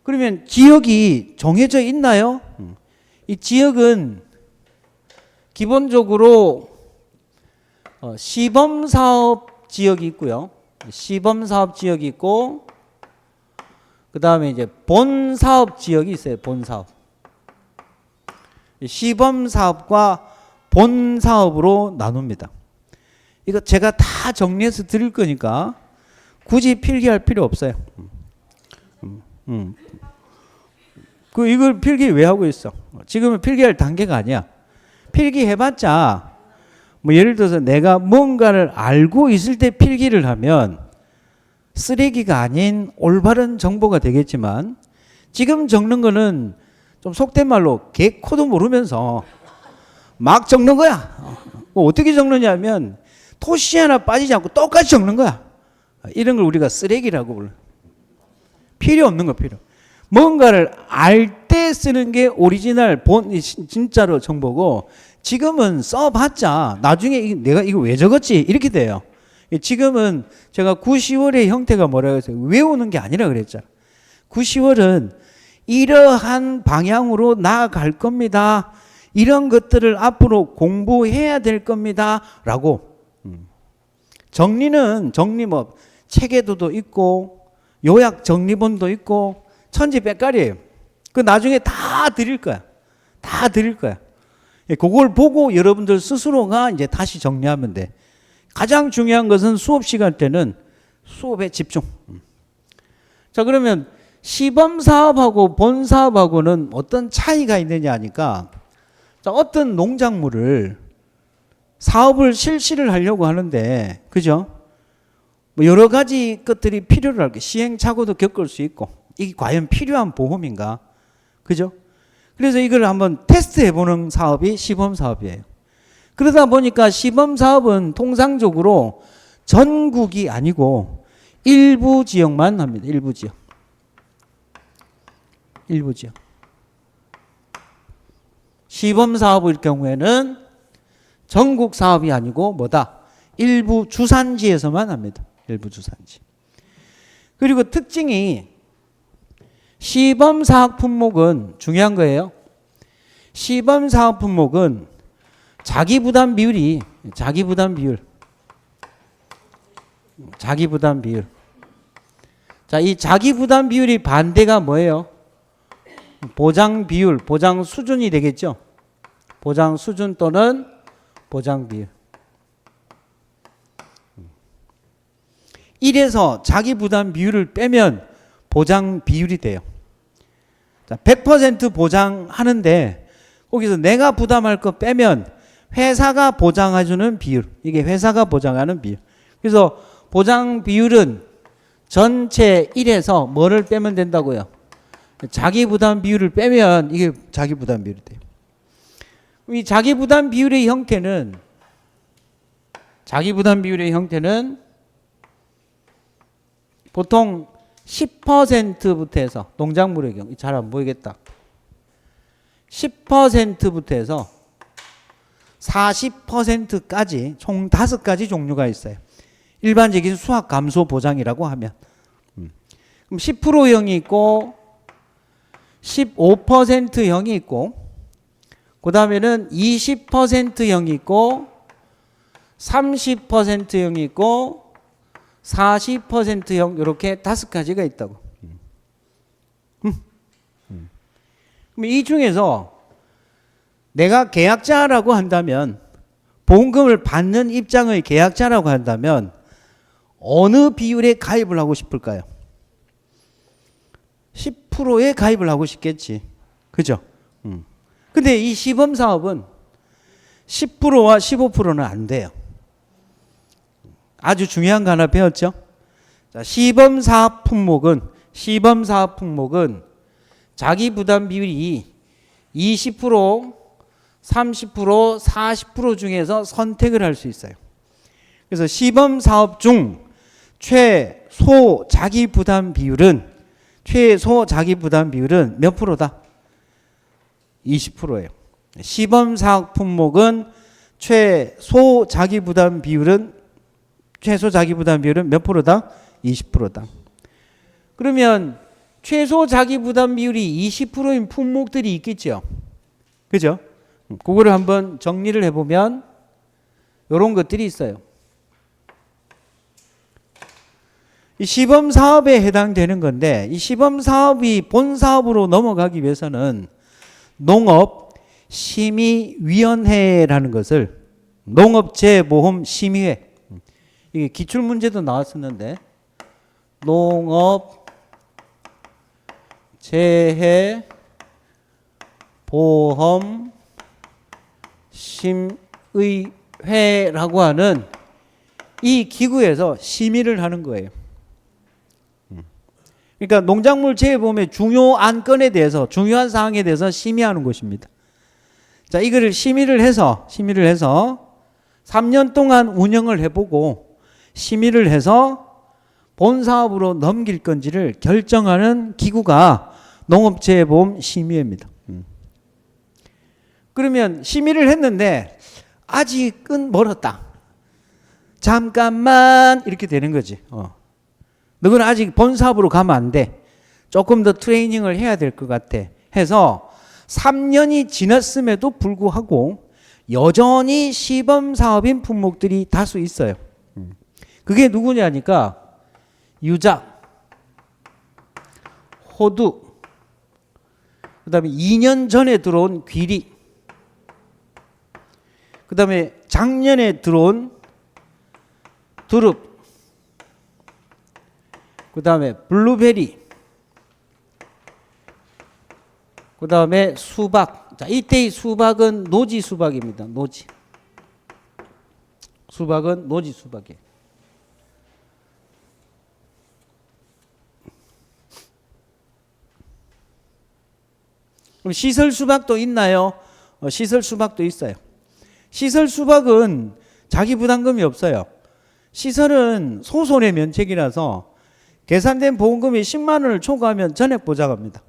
그러면 지역이 정해져 있나요? 이 지역은 기본적으로 시범사업 지역이 있고요. 시범사업 지역이 있고 그 다음에 이제 본사업 지역이 있어요. 본사업. 시범사업과 본사업으로 나눕니다. 이거 제가 다 정리해서 드릴 거니까 굳이 필기할 필요 없어요. 이걸 필기 왜 하고 있어? 지금은 필기할 단계가 아니야. 필기해봤자 뭐 예를 들어서 내가 뭔가를 알고 있을 때 필기를 하면 쓰레기가 아닌 올바른 정보가 되겠지만 지금 적는 거는 좀 속된 말로 개코도 모르면서 막 적는 거야. 어떻게 적느냐면 토시 하나 빠지지 않고 똑같이 적는 거야. 이런 걸 우리가 쓰레기라고 불러요. 필요 없는 거 필요. 뭔가를 알 때 쓰는 게 오리지널 진짜로 정보고 지금은 써봤자 나중에 내가 이거 왜 적었지 이렇게 돼요. 지금은 제가 9, 10월의 형태가 뭐라고 해서 외우는 게 아니라 그랬잖아. 9, 10월은 이러한 방향으로 나아갈 겁니다. 이런 것들을 앞으로 공부해야 될 겁니다. 라고. 정리 뭐 체계도도 있고 요약 정리본도 있고 천지백갈이에요. 그 나중에 다 드릴 거야. 다 드릴 거야. 그걸 보고 여러분들 스스로가 이제 다시 정리하면 돼. 가장 중요한 것은 수업 시간 때는 수업에 집중. 자, 그러면 시범 사업하고 본 사업하고는 어떤 차이가 있느냐 하니까, 자, 어떤 농작물을 사업을 실시를 하려고 하는데, 그죠? 뭐 여러 가지 것들이 필요로 할게. 시행착오도 겪을 수 있고, 이게 과연 필요한 보험인가? 그죠? 그래서 이걸 한번 테스트 해보는 사업이 시범 사업이에요. 그러다 보니까 시범 사업은 통상적으로 전국이 아니고 일부 지역만 합니다. 일부 지역. 일부 지역. 시범 사업일 경우에는 전국 사업이 아니고 뭐다? 일부 주산지에서만 합니다. 일부 주산지. 그리고 특징이 시범 사업 품목은 중요한 거예요. 시범 사업 품목은 자기 부담 비율. 자, 이 자기 부담 비율이 반대가 뭐예요? 보장 비율, 보장 수준이 되겠죠. 보장 수준 또는 보장 비율. 1에서 자기 부담 비율을 빼면 보장 비율이 돼요. 자, 100% 보장하는데 거기서 내가 부담할 거 빼면 회사가 보장해주는 비율. 이게 회사가 보장하는 비율. 그래서 보장 비율은 전체 1에서 뭐를 빼면 된다고요? 자기 부담 비율을 빼면 이게 자기 부담 비율이 돼요. 이 자기 부담 비율의 형태는 보통 10%부터 해서 농작물의 경우 잘 안 보이겠다. 10%부터 해서 40%까지 총 5가지 종류가 있어요. 일반적인 수학 감소 보장이라고 하면. 그럼 10%형이 있고 15%형이 있고 그 다음에는 20%형이 있고 30%형이 있고 40%형 이렇게 5가지가 있다고. 그럼 이 중에서 내가 계약자라고 한다면 보험금을 받는 입장의 계약자라고 한다면 어느 비율에 가입을 하고 싶을까요? 10%에 가입을 하고 싶겠지. 그죠? 근데 이 시범 사업은 10%와 15%는 안 돼요. 아주 중요한 거 하나 배웠죠? 자, 시범 사업 품목은 자기 부담 비율이 20%, 30%, 40% 중에서 선택을 할 수 있어요. 그래서 시범 사업 중 최소 자기 부담 비율은 몇 프로다? 20%예요. 시범 사업 품목은 최소 자기 부담 비율은 몇 프로다? 20%다. 그러면 최소 자기 부담 비율이 20%인 품목들이 있겠죠. 그죠? 그거를 한번 정리를 해보면 이런 것들이 있어요. 이 시범 사업에 해당되는 건데 이 시범 사업이 본 사업으로 넘어가기 위해서는 농업심의위원회라는 것을 농업재보험심의회 이게 기출문제도 나왔었는데 농업재해보험심의회라고 하는 이 기구에서 심의를 하는 거예요. 그러니까 농작물 재해보험의 중요한 건에 대해서 중요한 사항에 대해서 심의하는 것입니다. 자, 이거를 심의를 해서 3년 동안 운영을 해보고 심의를 해서 본사업으로 넘길 건지를 결정하는 기구가 농업재해보험심의회입니다. 그러면 심의를 했는데 아직은 멀었다. 잠깐만 이렇게 되는 거지. 너는 아직 본사업으로 가면 안 돼. 조금 더 트레이닝을 해야 될 것 같아. 해서 3년이 지났음에도 불구하고 여전히 시범사업인 품목들이 다수 있어요. 그게 누구냐니까 유자, 호두, 그 다음에 2년 전에 들어온 귀리, 그 다음에 작년에 들어온 두릅, 그 다음에 블루베리, 그 다음에 수박. 자, 이때의 수박은 노지 수박입니다. 노지. 수박은 노지 수박이에요. 그럼 시설 수박도 있나요? 시설 수박도 있어요. 시설 수박은 자기 부담금이 없어요. 시설은 소손의 면책이라서 계산된 보험금이 10만 원을 초과하면 전액 보장합니다.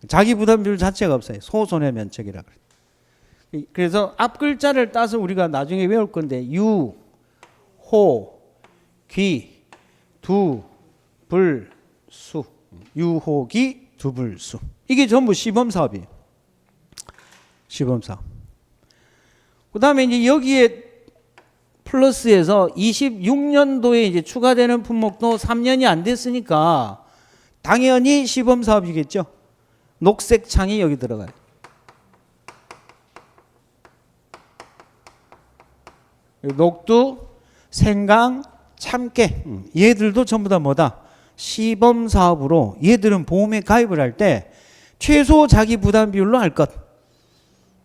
자기 부담 비율 자체가 없어요. 소손의 면책이라 그래요. 그래서 앞 글자를 따서 우리가 나중에 외울 건데 유, 호, 귀, 두, 불, 수. 유호기, 두불수. 이게 전부 시범사업이에요. 시범사업. 그 다음에 이제 여기에 플러스해서 26년도에 이제 추가되는 품목도 3년이 안 됐으니까 당연히 시범사업이겠죠. 녹색 창이 여기 들어가요. 녹두, 생강, 참깨 얘들도 전부 다 뭐다? 시범사업으로 얘들은 보험에 가입을 할 때 최소 자기 부담 비율로 할 것.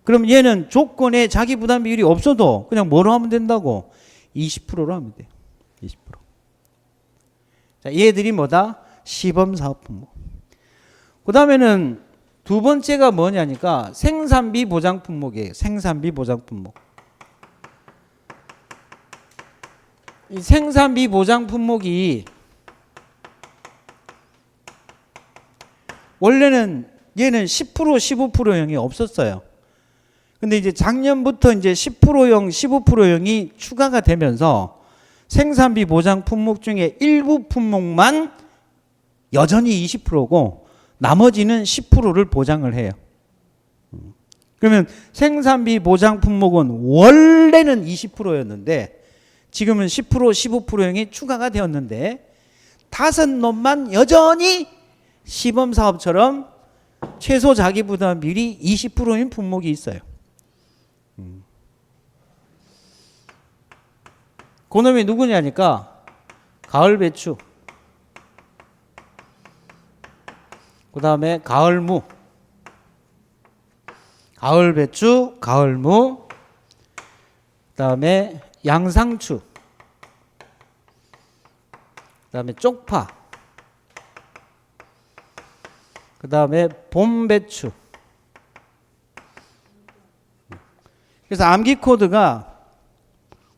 그럼 얘는 조건에 자기 부담 비율이 없어도 그냥 뭐로 하면 된다고? 20%로 하면 돼요. 20%. 자, 얘들이 뭐다? 시범사업 품목. 그 다음에는 두 번째가 뭐냐니까 생산비 보장 품목이에요. 생산비 보장 품목. 이 생산비 보장 품목이 원래는 얘는 10% 15%형이 없었어요. 근데 이제 작년부터 이제 10%형 15%형이 추가가 되면서 생산비 보장 품목 중에 일부 품목만 여전히 20%고 나머지는 10%를 보장을 해요. 그러면 생산비 보장 품목은 원래는 20%였는데 지금은 10% 15%형이 추가가 되었는데 5놈만 여전히 시범사업처럼 최소 자기부담 비율이 20%인 품목이 있어요. 그놈이 누구냐니까 가을 배추, 그 다음에 가을무, 가을 배추, 가을무, 그 다음에 양상추, 그 다음에 쪽파, 그 다음에 봄배추. 그래서 암기 코드가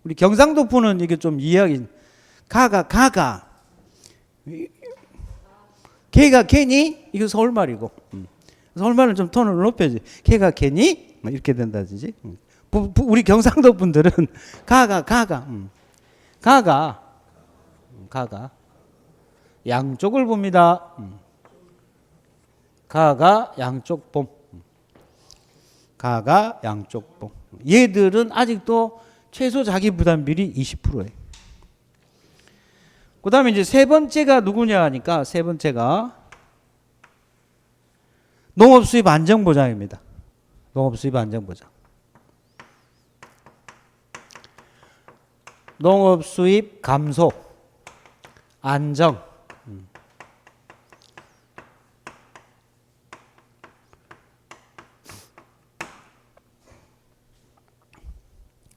우리 경상도 분은 이게 좀 이해하기 가가 걔가 걔니 이거 서울말이고 서울말은 좀 톤을 높여야지. 걔가 걔니 이렇게 된다든지. 우리 경상도 분들은 가가 양쪽을 봅니다. 가가 양쪽 봄. 가가 양쪽 봄. 얘들은 아직도 최소 자기 부담 비율이 20%예요. 그 다음에 이제 세 번째가 누구냐 하니까 세 번째가 농업수입 안정보장입니다. 농업수입 안정보장. 농업수입 감소, 안정.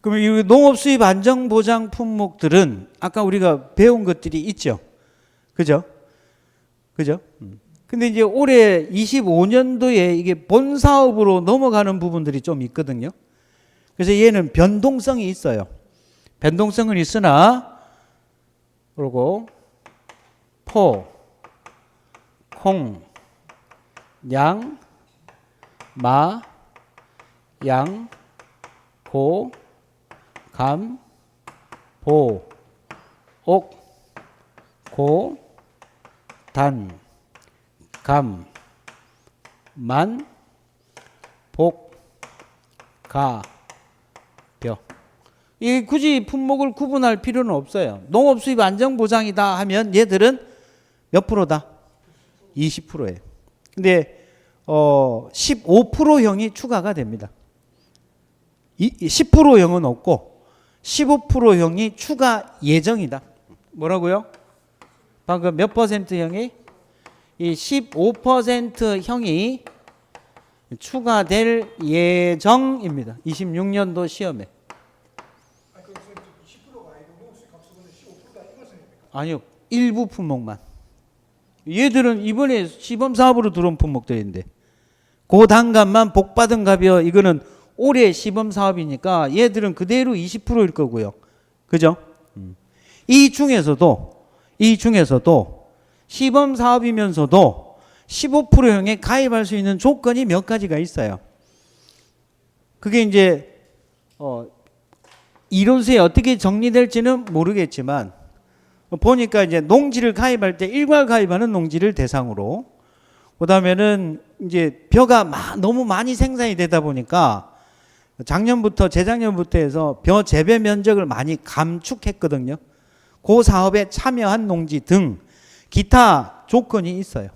그러면 이 농업수입 안정보장 품목들은 아까 우리가 배운 것들이 있죠. 그죠? 그죠? 근데 이제 올해 25년도에 이게 본사업으로 넘어가는 부분들이 좀 있거든요. 그래서 얘는 변동성이 있어요. 변동성은 있으나, 그리고 포, 콩, 양, 마, 양, 고, 감, 보, 옥, 고, 단, 감, 만, 복, 가, 벼. 이 굳이 품목을 구분할 필요는 없어요. 농업 수입 안정 보장이다 하면 얘들은 몇 프로다? 20%예요. 근데 15%형이 추가가 됩니다. 10%형은 없고 15%형이 추가 예정이다. 뭐라고요? 방금 몇 %형이? 이 15%형이 추가될 예정입니다. 26년도 시험에. 아니요. 일부 품목만. 얘들은 이번에 시범 사업으로 들어온 품목들인데 그 단값만 복받은 값이요. 이거는 올해 시범 사업이니까 얘들은 그대로 20%일 거고요. 그죠? 이 중에서도 시범 사업이면서도 15%형에 가입할 수 있는 조건이 몇 가지가 있어요. 그게 이제 이론서에 어떻게 정리될지는 모르겠지만 보니까 이제 농지를 가입할 때 일괄 가입하는 농지를 대상으로, 그다음에는 이제 벼가 너무 많이 생산이 되다 보니까 재작년부터 해서 벼 재배 면적을 많이 감축했거든요. 그 사업에 참여한 농지 등 기타 조건이 있어요.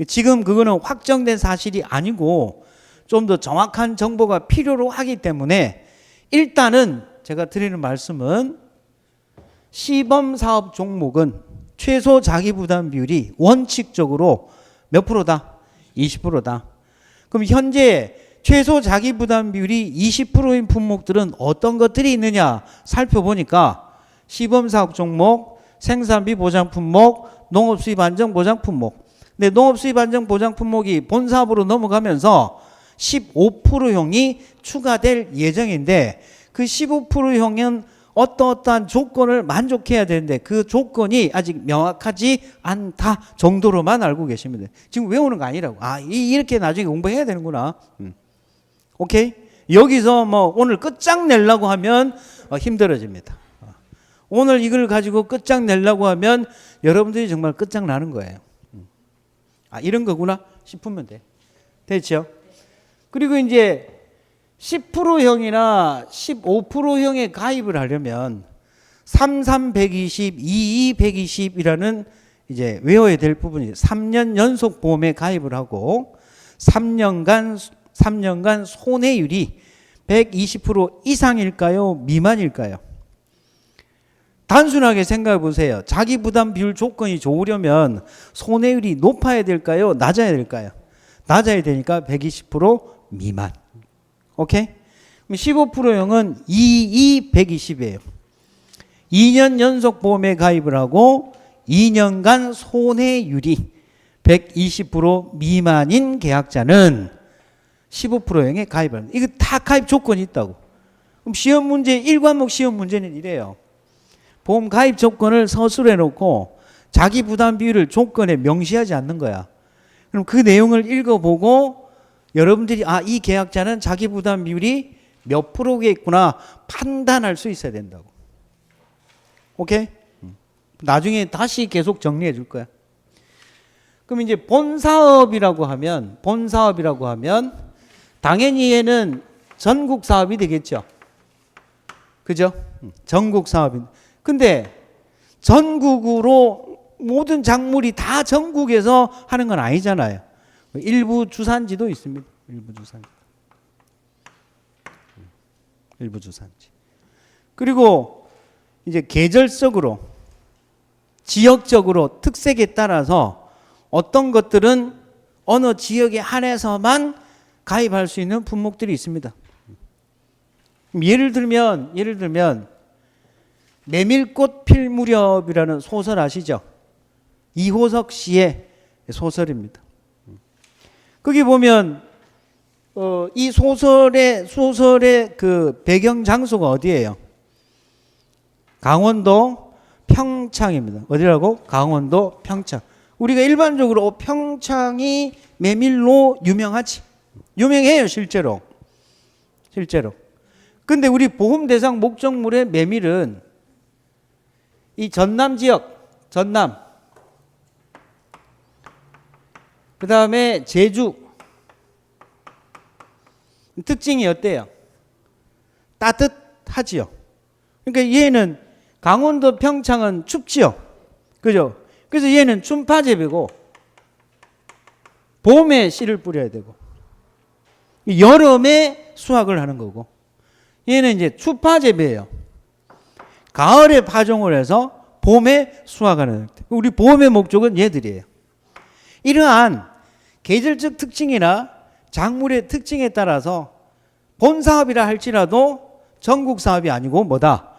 지금 그거는 확정된 사실이 아니고 좀 더 정확한 정보가 필요로 하기 때문에 일단은 제가 드리는 말씀은 시범 사업 종목은 최소 자기 부담 비율이 원칙적으로 몇 프로다? 20%다. 그럼 현재 최소 자기 부담 비율이 20%인 품목들은 어떤 것들이 있느냐 살펴보니까 시범 사업 종목, 생산비 보장 품목, 농업 수입 안정 보장 품목. 근데 농업 수입 안정 보장 품목이 본 사업으로 넘어가면서 15%형이 추가될 예정인데 그 15%형은 어떠한 조건을 만족해야 되는데 그 조건이 아직 명확하지 않다 정도로만 알고 계시면 돼요. 지금 외우는 거 아니라고. 이렇게 나중에 공부해야 되는구나. 오케이? 여기서 뭐 오늘 끝장내려고 하면 힘들어집니다. 오늘 이걸 가지고 끝장내려고 하면 여러분들이 정말 끝장나는 거예요. 이런 거구나 싶으면 돼. 됐죠? 그리고 이제 10%형이나 15%형에 가입을 하려면 33,120, 22,120이라는 이제 외워야 될 부분이 3년 연속 보험에 가입을 하고 3년간 손해율이 120% 이상일까요? 미만일까요? 단순하게 생각해 보세요. 자기 부담 비율 조건이 좋으려면 손해율이 높아야 될까요? 낮아야 될까요? 낮아야 되니까 120% 미만. 오케이? 15%형은 120이에요. 2년 연속 보험에 가입을 하고 2년간 손해율이 120% 미만인 계약자는 15%형에 가입을 합니다. 이거 다 가입 조건이 있다고. 그럼 시험 문제, 1과목 시험 문제는 이래요. 보험 가입 조건을 서술해 놓고 자기 부담 비율을 조건에 명시하지 않는 거야. 그럼 그 내용을 읽어보고 여러분들이 이 계약자는 자기 부담 비율이 몇 프로겠구나 판단할 수 있어야 된다고. 오케이? 나중에 다시 계속 정리해 줄 거야. 그럼 이제 본사업이라고 하면 당연히 얘는 전국 사업이 되겠죠. 그죠? 전국 사업인. 근데 전국으로 모든 작물이 다 전국에서 하는 건 아니잖아요. 일부 주산지도 있습니다. 일부 주산지. 그리고 이제 계절적으로, 지역적으로 특색에 따라서 어떤 것들은 어느 지역에 한해서만 가입할 수 있는 품목들이 있습니다. 예를 들면 메밀꽃 필 무렵이라는 소설 아시죠? 이호석 씨의 소설입니다. 거기 보면 이 소설의 그 배경 장소가 어디예요? 강원도 평창입니다. 어디라고? 강원도 평창. 우리가 일반적으로 평창이 메밀로 유명하지. 유명해요, 실제로. 실제로. 근데 우리 보험 대상 목적물의 메밀은 이 전남 지역, 전남. 그 다음에 제주. 특징이 어때요? 따뜻하지요. 그러니까 얘는 강원도 평창은 춥지요. 그죠? 그래서 얘는 춘파재배고 봄에 씨를 뿌려야 되고 여름에 수확을 하는 거고 얘는 이제 추파재배예요. 가을에 파종을 해서 봄에 수확하는. 우리 보험의 목적은 얘들이에요. 이러한 계절적 특징이나 작물의 특징에 따라서 본 사업이라 할지라도 전국 사업이 아니고 뭐다?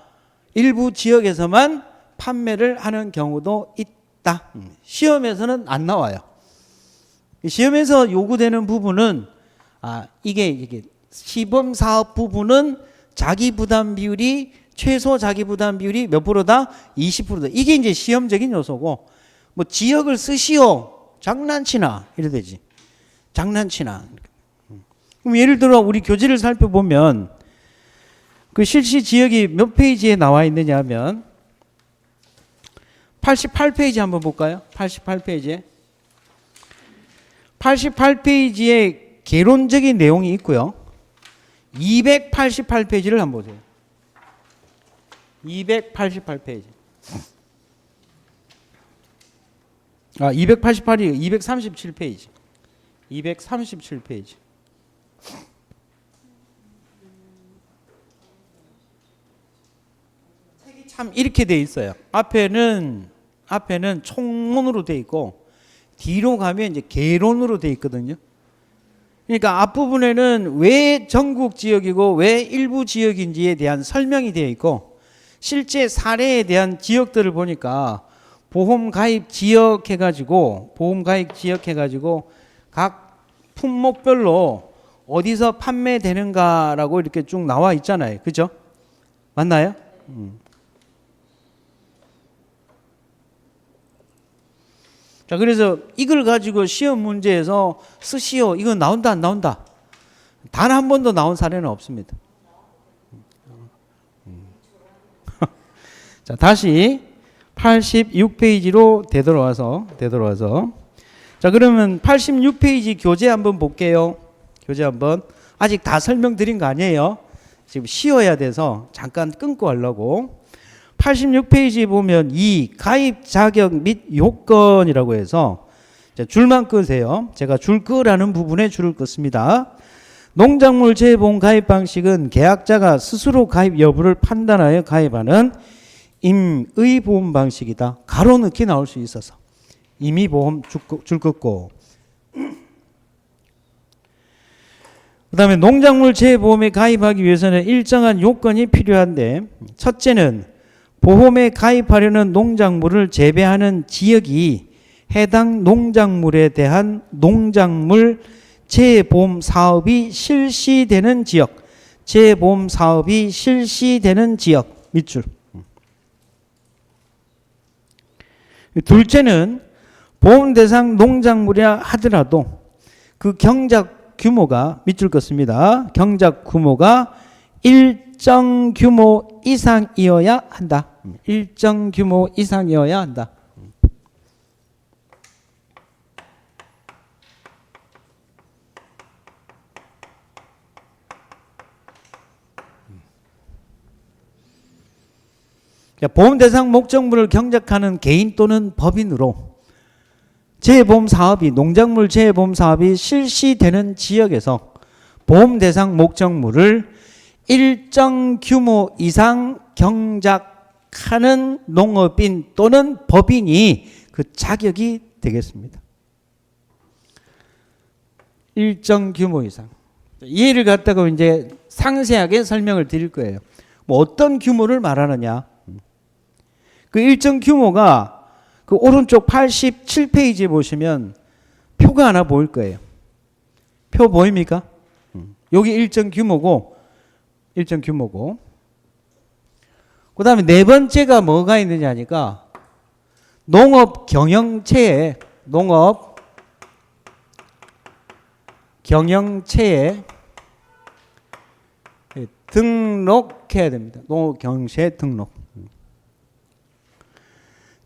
일부 지역에서만 판매를 하는 경우도 있다. 시험에서는 안 나와요. 시험에서 요구되는 부분은 이게 시범 사업 부분은 자기 부담 비율이 최소 자기 부담 비율이 몇 프로다? 20%다. 이게 이제 시험적인 요소고 뭐 지역을 쓰시오. 장난치나 이래 되지. 장난치나. 그럼 예를 들어 우리 교재를 살펴보면 그 실시 지역이 몇 페이지에 나와 있느냐 하면 88페이지 한번 볼까요? 88페이지에 88페이지에 개론적인 내용이 있고요. 288페이지를 한번 보세요. 288페이지. 288이 237페이지. 237페이지. 책이 참 이렇게 돼 있어요. 앞에는 총론으로 돼 있고 뒤로 가면 이제 개론으로 돼 있거든요. 그러니까 앞부분에는 왜 전국 지역이고 왜 일부 지역인지에 대한 설명이 되어 있고 실제 사례에 대한 지역들을 보니까 보험 가입 지역 해가지고 각 품목별로 어디서 판매되는가라고 이렇게 쭉 나와 있잖아요. 그죠? 맞나요? 자, 그래서 이걸 가지고 시험 문제에서 쓰시오. 이건 나온다, 안 나온다? 단 한 번도 나온 사례는 없습니다. 자, 다시 86페이지로 되돌아와서. 자, 그러면 86페이지 교재 한번 볼게요. 교재 한번. 아직 다 설명드린 거 아니에요. 지금 쉬어야 돼서 잠깐 끊고 하려고. 86페이지 보면 이 가입 자격 및 요건이라고 해서 줄만 끄세요. 제가 줄 끄라는 부분에 줄을 끄습니다. 농작물 재보험 가입 방식은 계약자가 스스로 가입 여부를 판단하여 가입하는 임의보험 방식이다. 가로넣기 나올 수 있어서 임의보험 줄 긋고 그 다음에 농작물 재보험에 가입하기 위해서는 일정한 요건이 필요한데 첫째는 보험에 가입하려는 농작물을 재배하는 지역이 해당 농작물에 대한 농작물 재보험 사업이 실시되는 지역, 재보험 사업이 실시되는 지역 밑줄. 둘째는 보험 대상 농작물이라 하더라도 그 경작 규모가 밑줄 긋습니다. 경작 규모가 일정 규모 이상이어야 한다. 일정 규모 이상이어야 한다. 보험 대상 목적물을 경작하는 개인 또는 법인으로 재보험 사업이 농작물 재보험 사업이 실시되는 지역에서 보험 대상 목적물을 일정 규모 이상 경작하는 농업인 또는 법인이 그 자격이 되겠습니다. 일정 규모 이상. 이해를 갖다가 이제 상세하게 설명을 드릴 거예요. 뭐 어떤 규모를 말하느냐. 그 일정 규모가 그 오른쪽 87페이지에 보시면 표가 하나 보일 거예요. 표 보입니까? 여기 일정 규모고 그 다음에 네 번째가 뭐가 있느냐니까 농업 경영체에 등록해야 됩니다. 농업 경영체에 등록.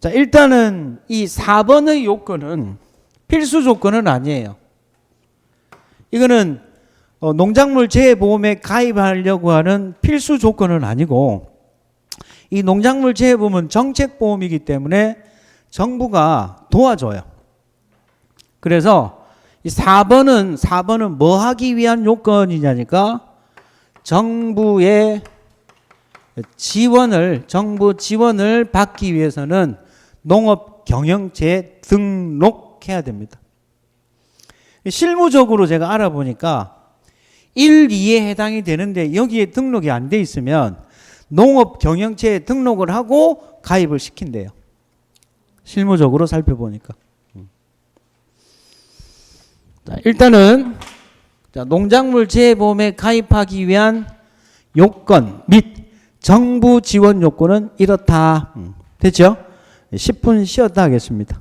자, 일단은 이 4번의 요건은 필수 조건은 아니에요. 이거는 농작물 재해보험에 가입하려고 하는 필수 조건은 아니고 이 농작물 재해보험은 정책보험이기 때문에 정부가 도와줘요. 그래서 이 4번은 뭐 하기 위한 요건이냐니까 정부 지원을 받기 위해서는 농업 경영체에 등록해야 됩니다. 실무적으로 제가 알아보니까 1, 2에 해당이 되는데 여기에 등록이 안 돼 있으면 농업 경영체에 등록을 하고 가입을 시킨대요. 실무적으로 살펴보니까. 자, 일단은 농작물 재해보험에 가입하기 위한 요건 및 정부 지원 요건은 이렇다. 됐죠? 10분 쉬었다 하겠습니다.